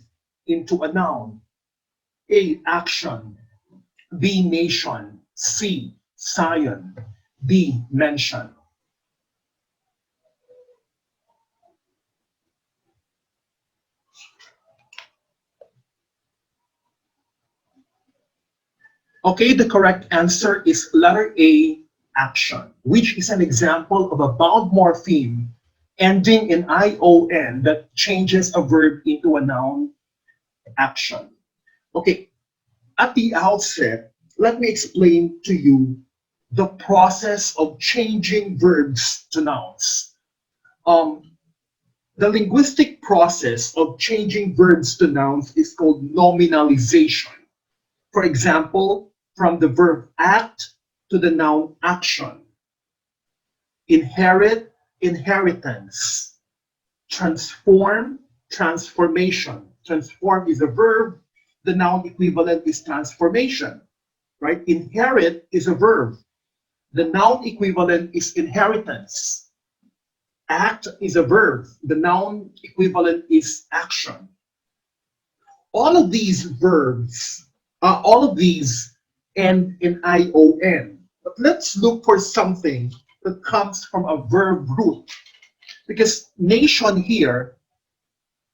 into a noun? A, action. B, nation. C, scion. D, mention. Okay, the correct answer is letter A, action, which is an example of a bound morpheme ending in ION that changes a verb into a noun, action. Okay, at the outset, let me explain to you the process of changing verbs to nouns. The linguistic process of changing verbs to nouns is called nominalization. For example, from the verb act to the noun action. Inherit, inheritance. Transform, transformation. Transform is a verb. The noun equivalent is transformation, right? Inherit is a verb. The noun equivalent is inheritance. Act is a verb. The noun equivalent is action. All of these verbs, all of these end in ION. But let's look for something that comes from a verb root. Because nation here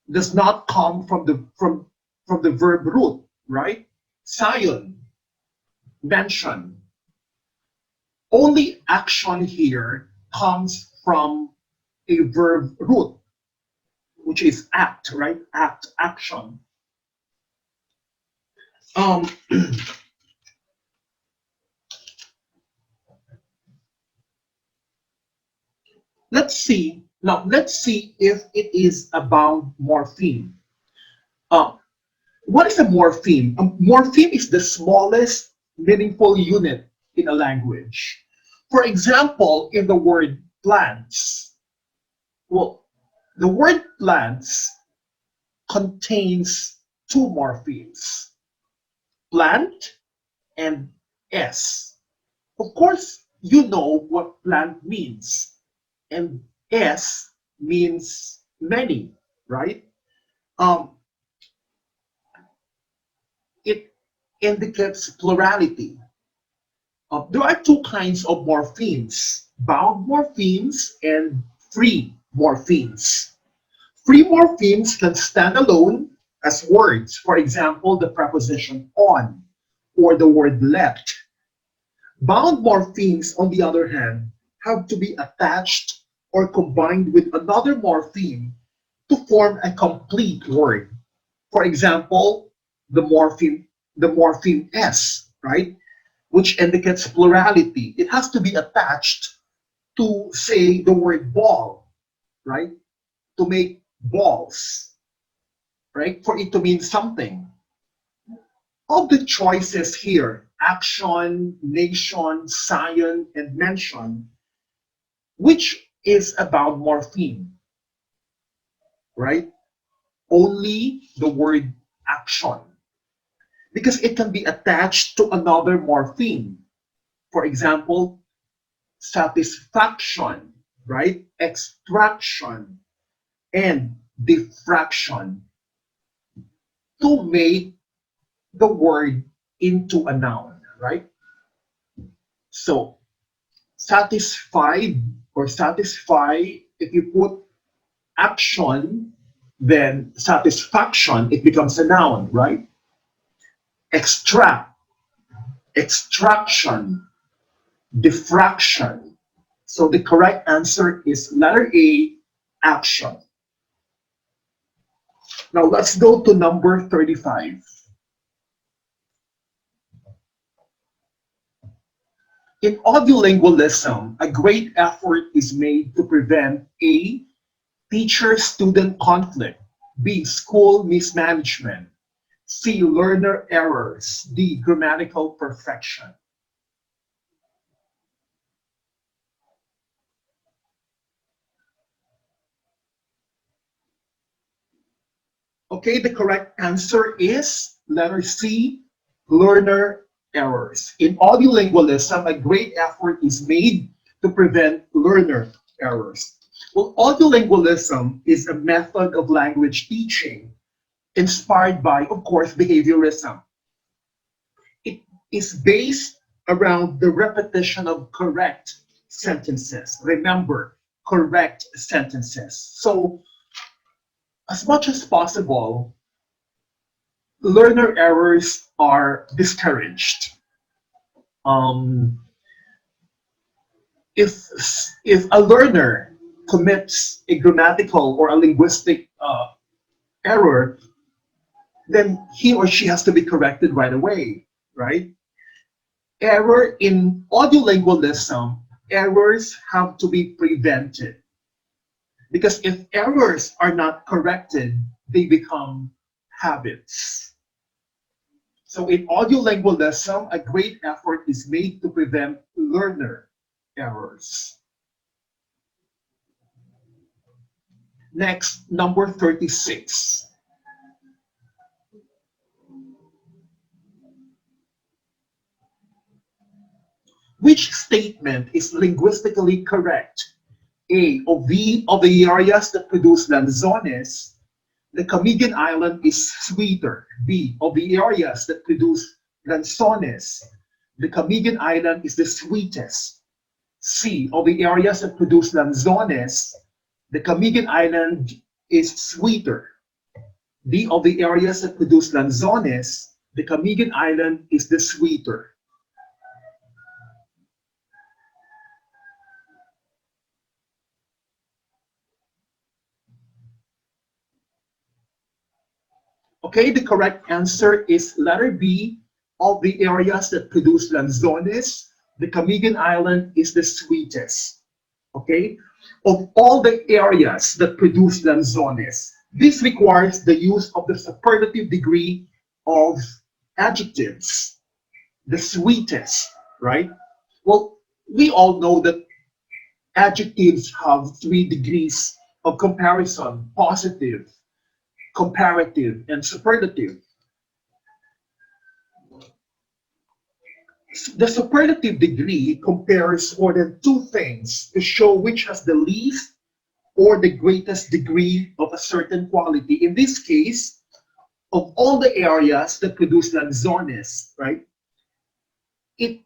does not come from the verb root, right? Scion, mention. Only action here comes from a verb root, which is act, right? Act, action. Let's see if it is a bound morpheme. What is a morpheme? A morpheme is the smallest meaningful unit in a language. For example, in the word plants, well, the word plants contains two morphemes, plant and s. Of course, you know what plant means, and s means many, right? It indicates plurality. There are two kinds of morphemes, bound morphemes and free morphemes. Free morphemes can stand alone as words, for example, the preposition on or the word let. Bound morphemes, on the other hand, have to be attached or combined with another morpheme to form a complete word. For example, the morpheme s, right? Which indicates plurality. It has to be attached to, say, the word ball, right? To make balls, right? For it to mean something. Of the choices here, action, nation, scion, and mention, which is about morpheme, right? Only the word action, because it can be attached to another morpheme. For example, satisfaction, right? Extraction and diffraction to make the word into a noun, right? So satisfied or satisfy, if you put action, then satisfaction, it becomes a noun, right? Extract, extraction, diffraction. So the correct answer is letter A, action. Now let's go to number 35. In audiolingualism, a great effort is made to prevent A, teacher-student conflict, B, school mismanagement, C, learner errors, D, grammatical perfection. Okay, the correct answer is letter C, learner errors. In audiolingualism, a great effort is made to prevent learner errors. Well, audiolingualism is a method of language teaching inspired by, of course, behaviorism. It is based around the repetition of correct sentences. Remember, correct sentences. So, as much as possible, learner errors are discouraged. Um, if if a learner commits a grammatical or a linguistic error, then he or she has to be corrected right away, right? Error in audiolingualism, errors have to be prevented because if errors are not corrected, they become habits. So in audiolingualism, a great effort is made to prevent learner errors. Next, number 36. Which statement is linguistically correct? A, of the areas that produce lanzones, the Camigan Island is sweeter. B, of the areas that produce lanzones, the Camigan Island is the sweetest. C, of the areas that produce lanzones, the Camigan Island is sweeter. D, of the areas that produce lanzones, the Camigan Island is the sweeter. Okay, the correct answer is letter B. Of the areas that produce lanzones, the Camigan Island is the sweetest. Okay, of all the areas that produce lanzones, this requires the use of the superlative degree of adjectives, the sweetest, right? Well, we all know that adjectives have 3 degrees of comparison: positive, comparative, and superlative. The superlative degree compares more than 2 things to show which has the least or the greatest degree of a certain quality. In this case, of all the areas that produce lanzones, right, it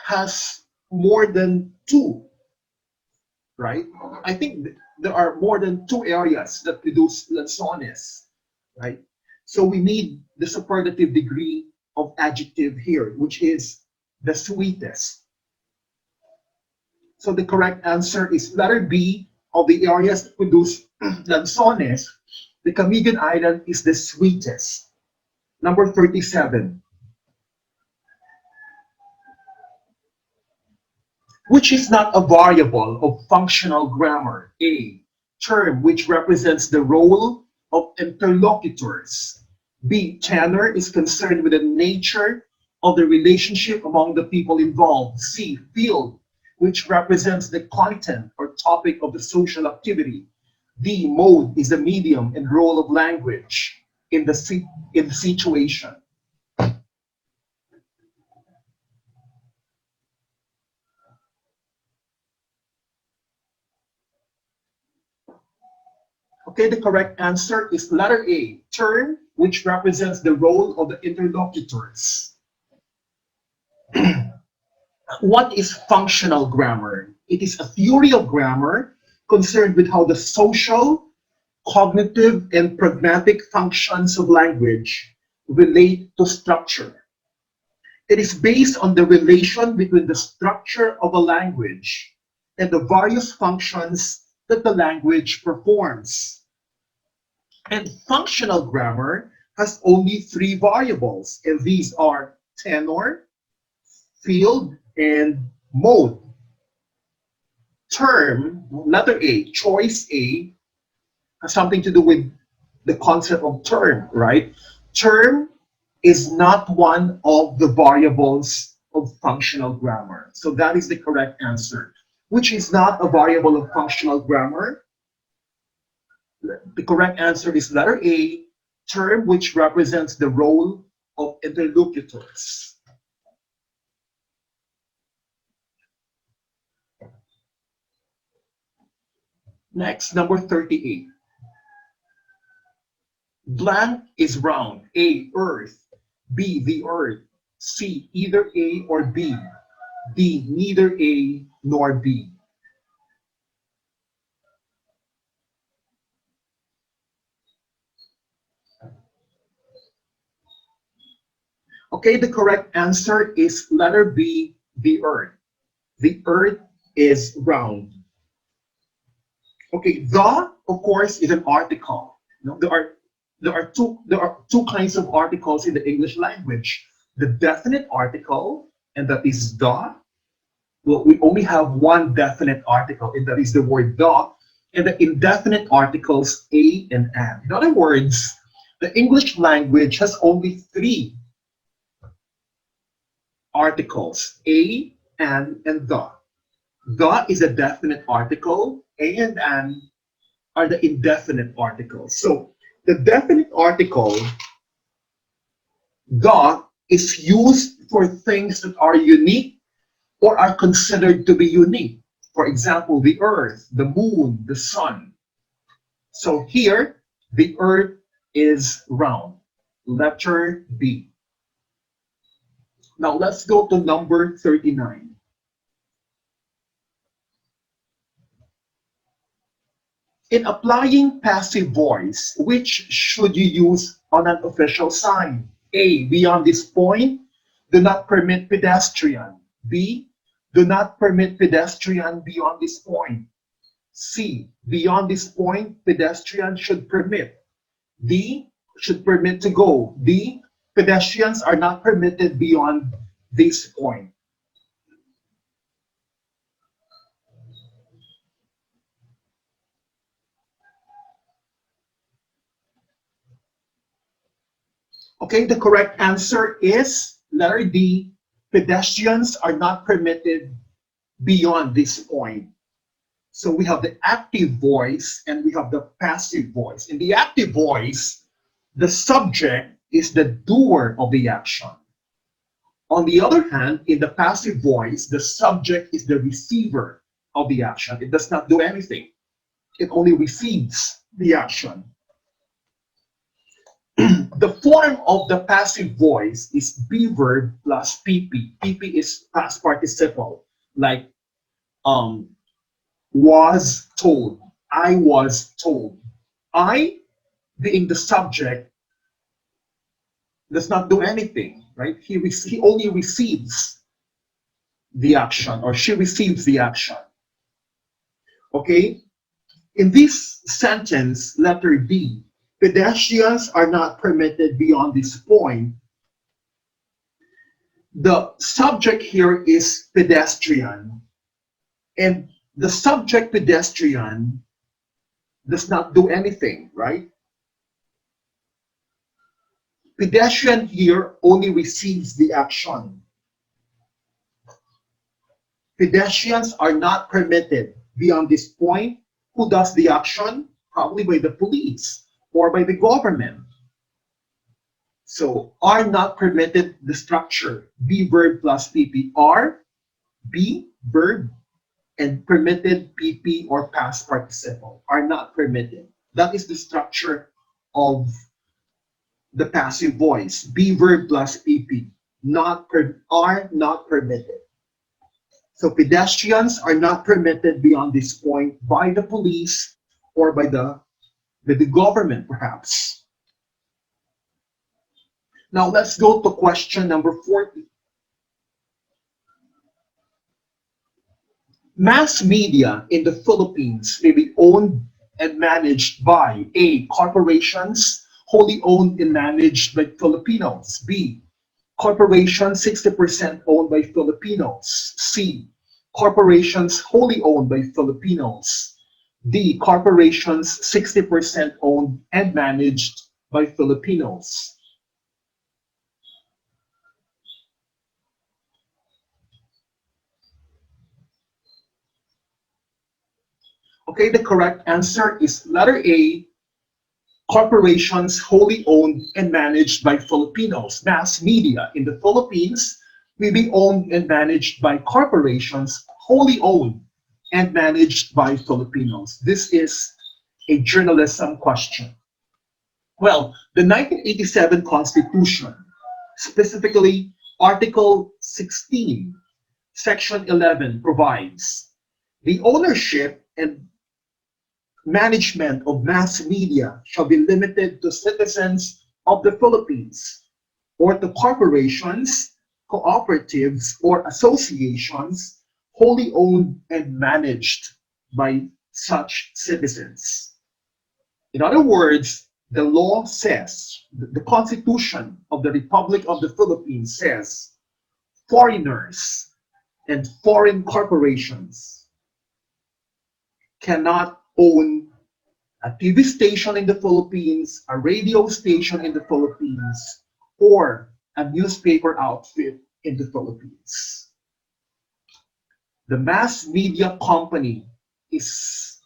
has more than two, right? I think there are more than 2 areas that produce lanzones, right? So we need the superlative degree of adjective here, which is the sweetest. So the correct answer is letter B. Of the areas that produce lanzones, the Camigan Island is the sweetest. Number 37. Which is not a variable of functional grammar? A, term which represents the role of interlocutors. B, tenor is concerned with the nature of the relationship among the people involved. C, field, which represents the content or topic of the social activity. D, mode is the medium and role of language in the situation. Okay, the correct answer is letter A, term, which represents the role of the interlocutors. What is functional grammar? It is a theory of grammar concerned with how the social, cognitive, and pragmatic functions of language relate to structure. It is based on the relation between the structure of a language and the various functions that the language performs. And functional grammar has only 3 variables, and these are tenor, field, And mode, term, letter A, choice A, has something to do with the concept of term, right? Term is not one of the variables of functional grammar. So that is the correct answer. Which is not a variable of functional grammar? The correct answer is letter A, term, which represents the role of interlocutors. Next, number 38. Blank is round. A, earth. B, the earth. C, either A or B. D, neither A nor B. Okay, the correct answer is letter B, the earth. The earth is round. Okay, the, of course, is an article. No, there are two kinds of articles in the English language. The definite article, and that is the. Well, we only have one definite article, and that is the word the, and the indefinite articles a and an. In other words, the English language has only three articles, a, an, and the. The is a definite article, a and an are the indefinite articles. So the definite article, the, is used for things that are unique or are considered to be unique. For example, the earth, the moon, the sun. So here, the earth is round. Letter B. Now let's go to number 39. In applying passive voice, which should you use on an official sign? A, beyond this point, do not permit pedestrian. B, do not permit pedestrian beyond this point. C, beyond this point, pedestrian should permit. D, should permit to go. D, pedestrians are not permitted beyond this point. Okay, the correct answer is letter D. Pedestrians are not permitted beyond this point. So we have the active voice and we have the passive voice. In the active voice, the subject is the doer of the action. On the other hand, in the passive voice, the subject is the receiver of the action. It does not do anything. It only receives the action. The form of the passive voice is be verb plus pp. pp is past participle, like was told. I was told. I, being the subject, does not do anything, right? He only receives the action, or she receives the action. Okay? In this sentence, letter D, pedestrians are not permitted beyond this point. The subject here is pedestrian, and the subject pedestrian does not do anything, right? Pedestrian here only receives the action. Pedestrians are not permitted beyond this point. Who does the action? Probably by the police or by the government. So are not permitted, the structure, be verb plus pp. Are, be, verb, and permitted, pp or past participle, are not permitted. That is the structure of the passive voice. Be verb plus pp. Are not permitted. So pedestrians are not permitted beyond this point by the police or by the government, perhaps. Now let's go to question number 40. Mass media in the Philippines may be owned and managed by A, corporations wholly owned and managed by Filipinos. B, Corporations 60% owned by Filipinos. C. Corporations wholly owned by Filipinos. D. Corporations 60% owned and managed by Filipinos. Okay, the correct answer is letter A, corporations wholly owned and managed by Filipinos. Mass media in the Philippines will be owned and managed by corporations wholly owned and managed by Filipinos. This is a journalism question. Well, the 1987 Constitution, specifically Article 16, Section 11 provides the ownership and management of mass media shall be limited to citizens of the Philippines or to corporations, cooperatives, or associations wholly owned and managed by such citizens. In other words, the law says, the Constitution of the Republic of the Philippines says, foreigners and foreign corporations cannot own a TV station in the Philippines, a radio station in the Philippines, or a newspaper outfit in the Philippines. The mass media company is,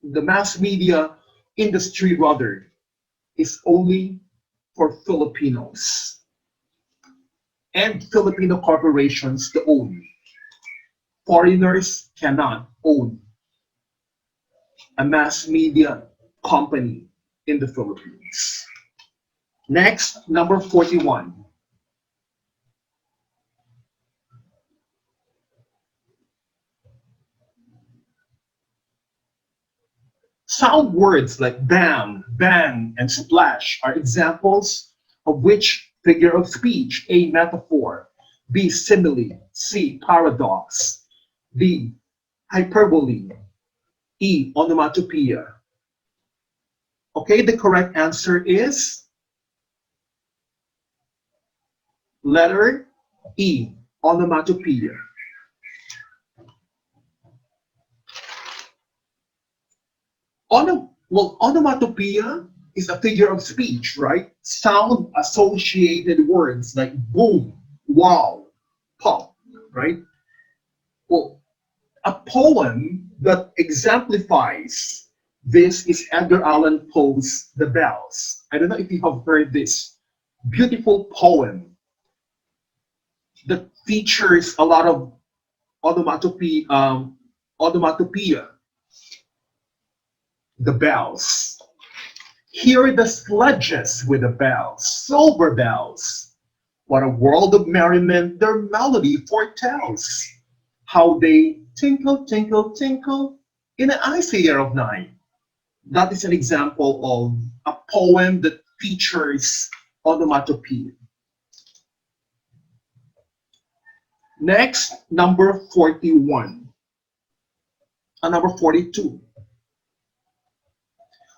the mass media industry rather, is only for Filipinos and Filipino corporations to own. Foreigners cannot own a mass media company in the Philippines. Next, number 41. Sound words like bam, bang, and splash are examples of which figure of speech? A. Metaphor. B. Simile. C. Paradox. D. Hyperbole. E. Onomatopoeia. Okay, the correct answer is letter E. Onomatopoeia. Onomatopoeia is a figure of speech, right? Sound associated words like boom, wow, pop, right? Well, a poem that exemplifies this is Edgar Allan Poe's The Bells. I don't know if you have heard this beautiful poem that features a lot of onomatopoeia, the bells. Hear the sledges with the bells, silver bells. What a world of merriment their melody foretells. How they tinkle, tinkle, tinkle in an icy air of night. That is an example of a poem that features onomatopoeia. Next, number 41. Number 42.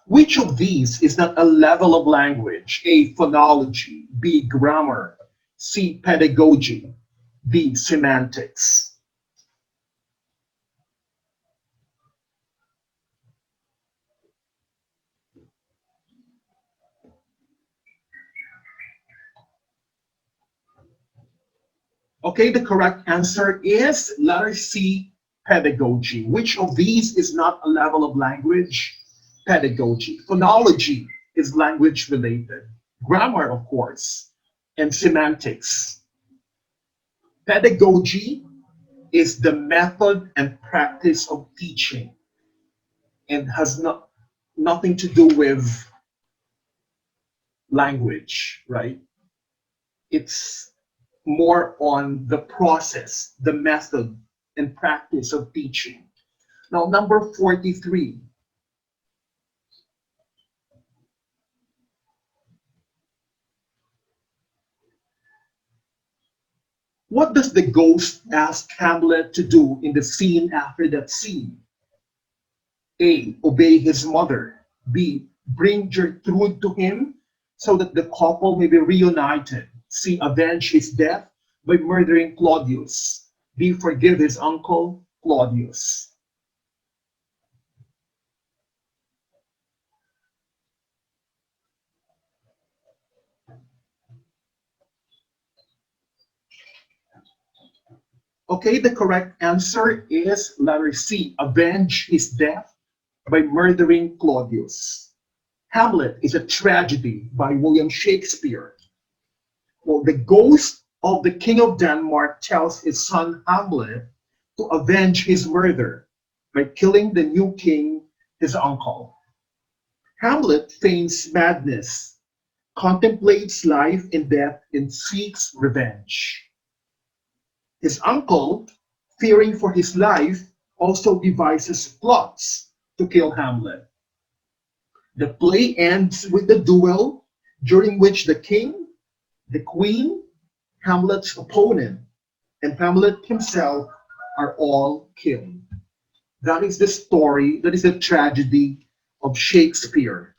Which of these is not a level of language? A. Phonology. B. Grammar. C. Pedagogy. D. Semantics. Okay, the correct answer is letter C, pedagogy. Which of these is not a level of language? Pedagogy. Phonology is language related. Grammar, of course, and semantics. Pedagogy is the method and practice of teaching and has nothing to do with language, right? It's more on the process, the method and practice of teaching. Now, number 43. What does the ghost ask Hamlet to do in the scene after that scene? A. Obey his mother. B. Bring Gertrude to him so that the couple may be reunited. C. Avenge his death by murdering Claudius. D. Forgive his uncle, Claudius. Okay, the correct answer is letter C. Avenge his death by murdering Claudius. Hamlet is a tragedy by William Shakespeare. Well, the ghost of the King of Denmark tells his son Hamlet to avenge his murder by killing the new king, his uncle. Hamlet feigns madness, contemplates life and death, and seeks revenge. His uncle, fearing for his life, also devises plots to kill Hamlet. The play ends with a duel during which the king, the queen, Hamlet's opponent, and Hamlet himself are all killed. That is the story, that is the tragedy of Shakespeare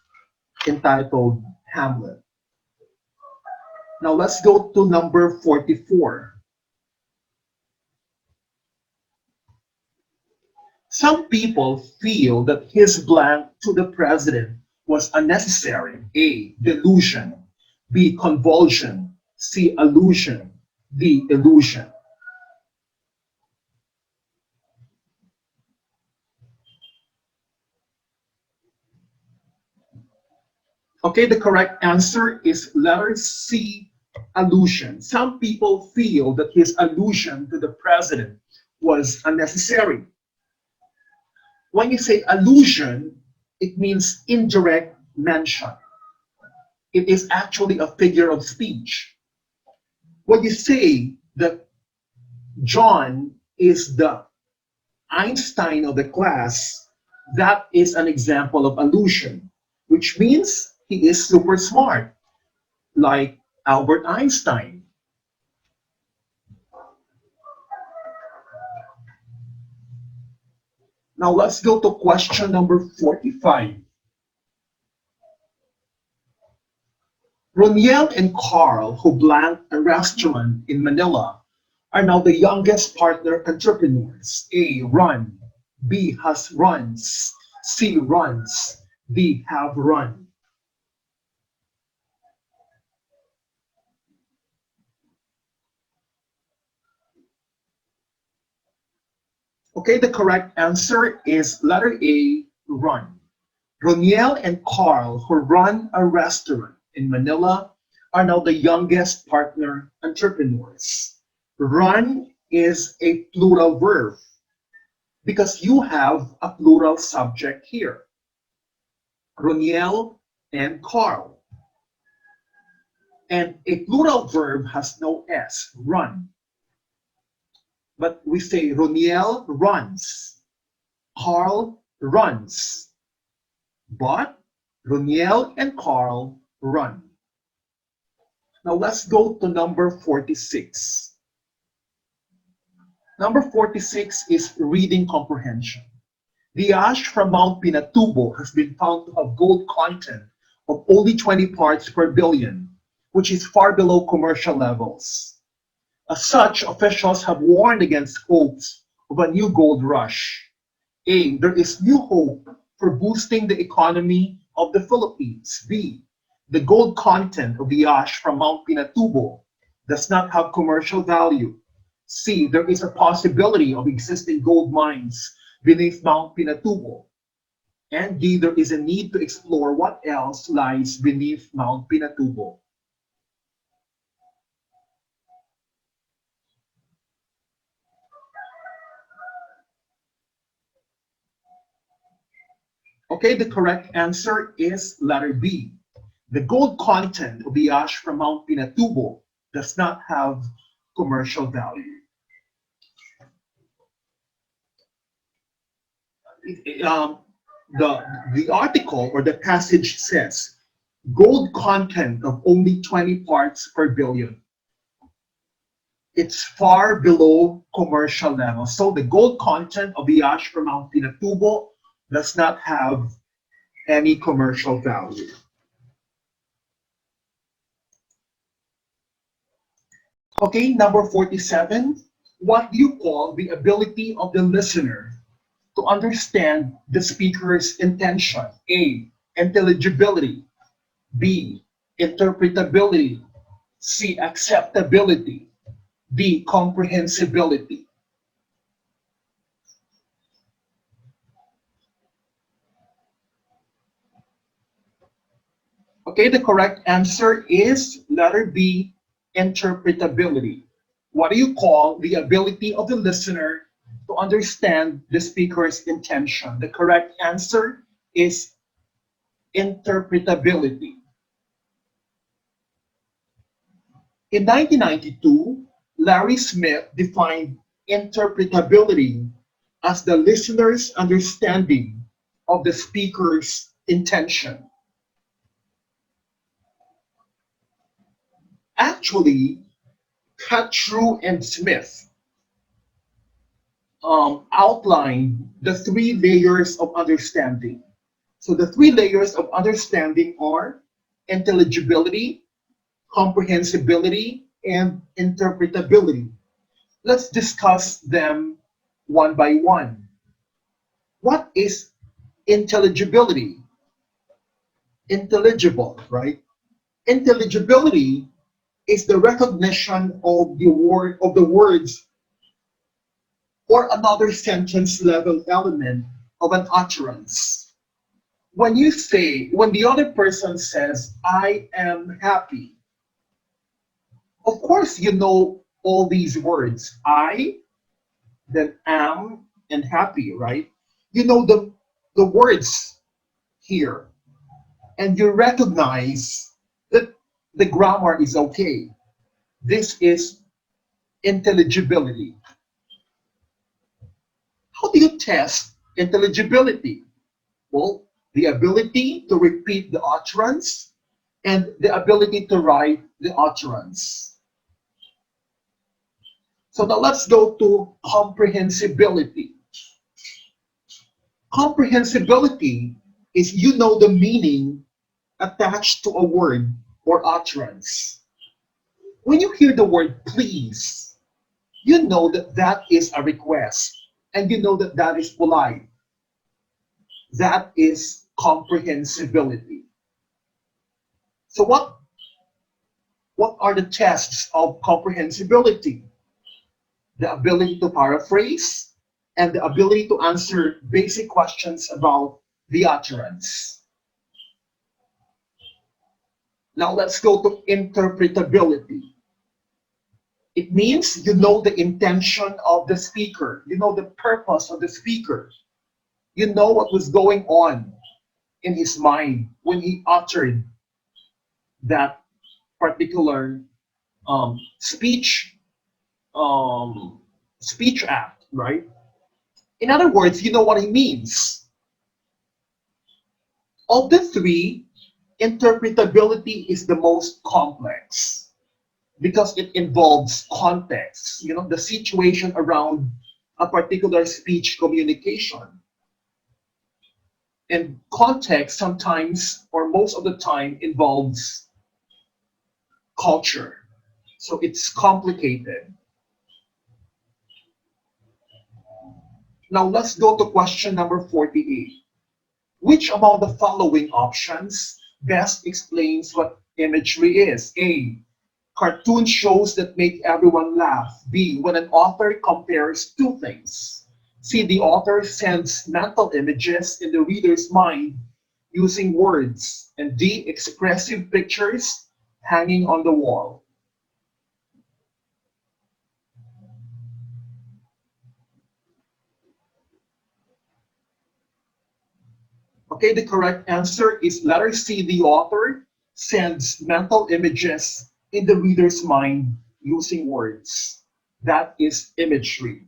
entitled Hamlet. Now let's go to number 44. Some people feel that his blank to the president was unnecessary. A. Delusion. B. Convulsion. C. Allusion. D. Illusion. Okay, the correct answer is letter C. Allusion. Some people feel that his allusion to the president was unnecessary. When you say allusion, it means indirect mention. It is actually a figure of speech. When you say that John is the Einstein of the class, that is an example of allusion, which means he is super smart, like Albert Einstein. Now let's go to question number 45. Roniel and Carl, who blanked a restaurant in Manila, are now the youngest partner entrepreneurs. A. Run. B. Has runs. C. Runs. D. Have run. Okay, the correct answer is letter A. Run. Roniel and Carl, who run a restaurant in Manila, are now the youngest partner entrepreneurs. Run is a plural verb because you have a plural subject here. Roniel and Carl. And a plural verb has no S, run. But we say Roniel runs, Carl runs, but Roniel and Carl run. Now let's go to number 46. Number 46 is reading comprehension. The ash from Mount Pinatubo has been found to have gold content of only 20 parts per billion, which is far below commercial levels. As such, officials have warned against hopes of a new gold rush. A. There is new hope for boosting the economy of the Philippines. B. The gold content of the ash from Mount Pinatubo does not have commercial value. C. There is a possibility of existing gold mines beneath Mount Pinatubo. And D. There is a need to explore what else lies beneath Mount Pinatubo. Okay, the correct answer is letter B. The gold content of the ash from Mount Pinatubo does not have commercial value. The article or the passage says gold content of only 20 parts per billion. It's far below commercial level. So the gold content of the ash from Mount Pinatubo does not have any commercial value. Okay, number 47. What do you call the ability of the listener to understand the speaker's intention? A, intelligibility. B, interpretability. C, acceptability. D, comprehensibility. Okay, the correct answer is letter B, interpretability. What do you call the ability of the listener to understand the speaker's intention? The correct answer is interpretability. In 1992, Larry Smith defined interpretability as the listener's understanding of the speaker's intention. Actually, Cutthroat and Smith outlined the three layers of understanding. So the three layers of understanding are intelligibility, comprehensibility, and interpretability. Let's discuss them one by one. What is intelligibility? Intelligible, right? Intelligibility is the recognition of the words or another sentence level element of an utterance. When the other person says, I am happy, of course you know all these words. I, then am, and happy, right? You know the words here, and you recognize that the grammar is okay. This is intelligibility. How do you test intelligibility? Well, the ability to repeat the utterance and the ability to write the utterance. So now let's go to comprehensibility. Comprehensibility is you know the meaning attached to a word or utterance. When you hear the word please, you know that that is a request and you know that that is polite. That is comprehensibility. So what are the tests of comprehensibility? The ability to paraphrase and the ability to answer basic questions about the utterance. Now let's go to interpretability. It means you know the intention of the speaker, you know the purpose of the speaker, you know what was going on in his mind when he uttered that particular speech speech act, right? In other words, you know what he means. Of the three, interpretability is the most complex because it involves context, you know, the situation around a particular speech communication. And context sometimes or most of the time involves culture. So it's complicated. Now let's go to question number 48. Which among the following options best explains what imagery is? A, cartoon shows that make everyone laugh. B, when an author compares two things. C, the author sends mental images in the reader's mind using words. And D, expressive pictures hanging on the wall. Okay, the correct answer is letter C, the author sends mental images in the reader's mind using words. That is imagery.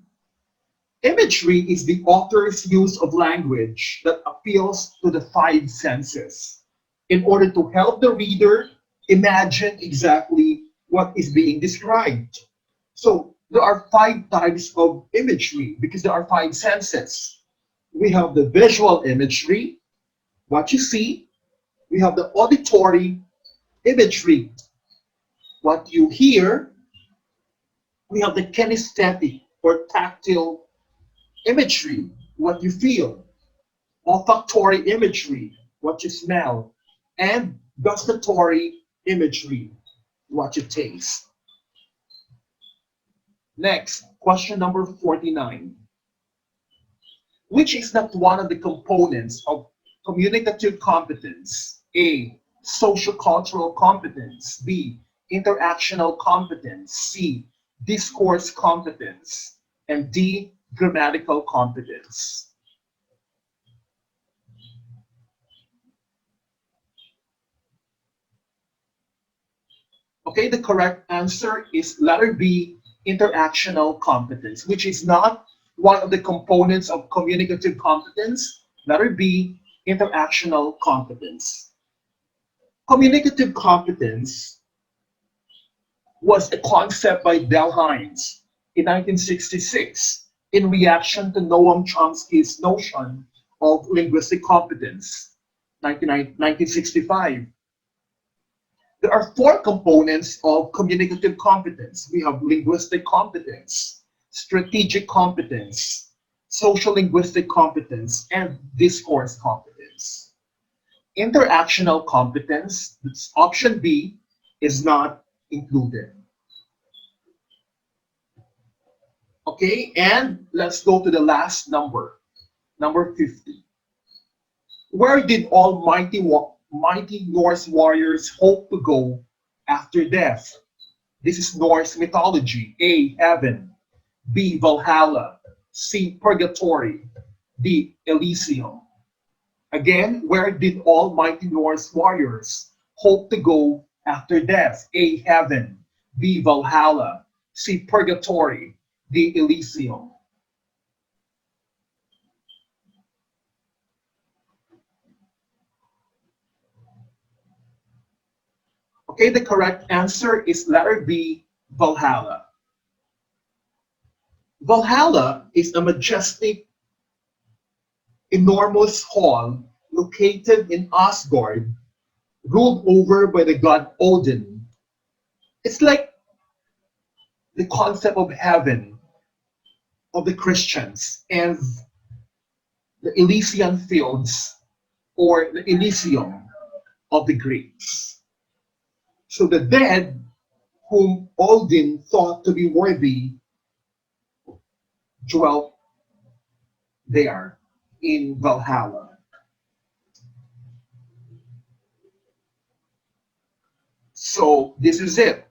Imagery is the author's use of language that appeals to the five senses in order to help the reader imagine exactly what is being described. So there are five types of imagery because there are five senses. We have the visual imagery, what you see. We have the auditory imagery, what you hear. We have the kinesthetic or tactile imagery, what you feel, olfactory imagery, what you smell, and gustatory imagery, what you taste. Next, question number 49. Which is not one of the components of communicative competence? A, social-cultural competence. B, interactional competence. C, discourse competence. And D, grammatical competence. Okay, the correct answer is letter B, interactional competence, which is not one of the components of communicative competence. Letter B, interactional competence. Communicative competence was a concept by Del Hines in 1966 in reaction to Noam Chomsky's notion of linguistic competence, 1965. There are four components of communicative competence. We have linguistic competence, strategic competence, social linguistic competence, and discourse competence. Interactional competence, option B, is not included. Okay, and let's go to the last number, number 50. Where did all mighty Norse warriors hope to go after death? This is Norse mythology. A, heaven. B, Valhalla. C, purgatory. D, Elysium. Again, where did all mighty Norse warriors hope to go after death? A, heaven. B, Valhalla. C, purgatory. D, Elysium. Okay, the correct answer is letter B, Valhalla. Valhalla is a majestic, enormous hall located in Asgard, ruled over by the god Odin. It's like the concept of heaven of the Christians and the Elysian fields or the Elysium of the Greeks. So the dead whom Odin thought to be worthy dwelt there in Valhalla. So this is it.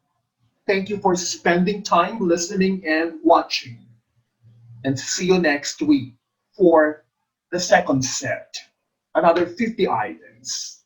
Thank you for spending time listening and watching. And see you next week for the second set, another 50 items.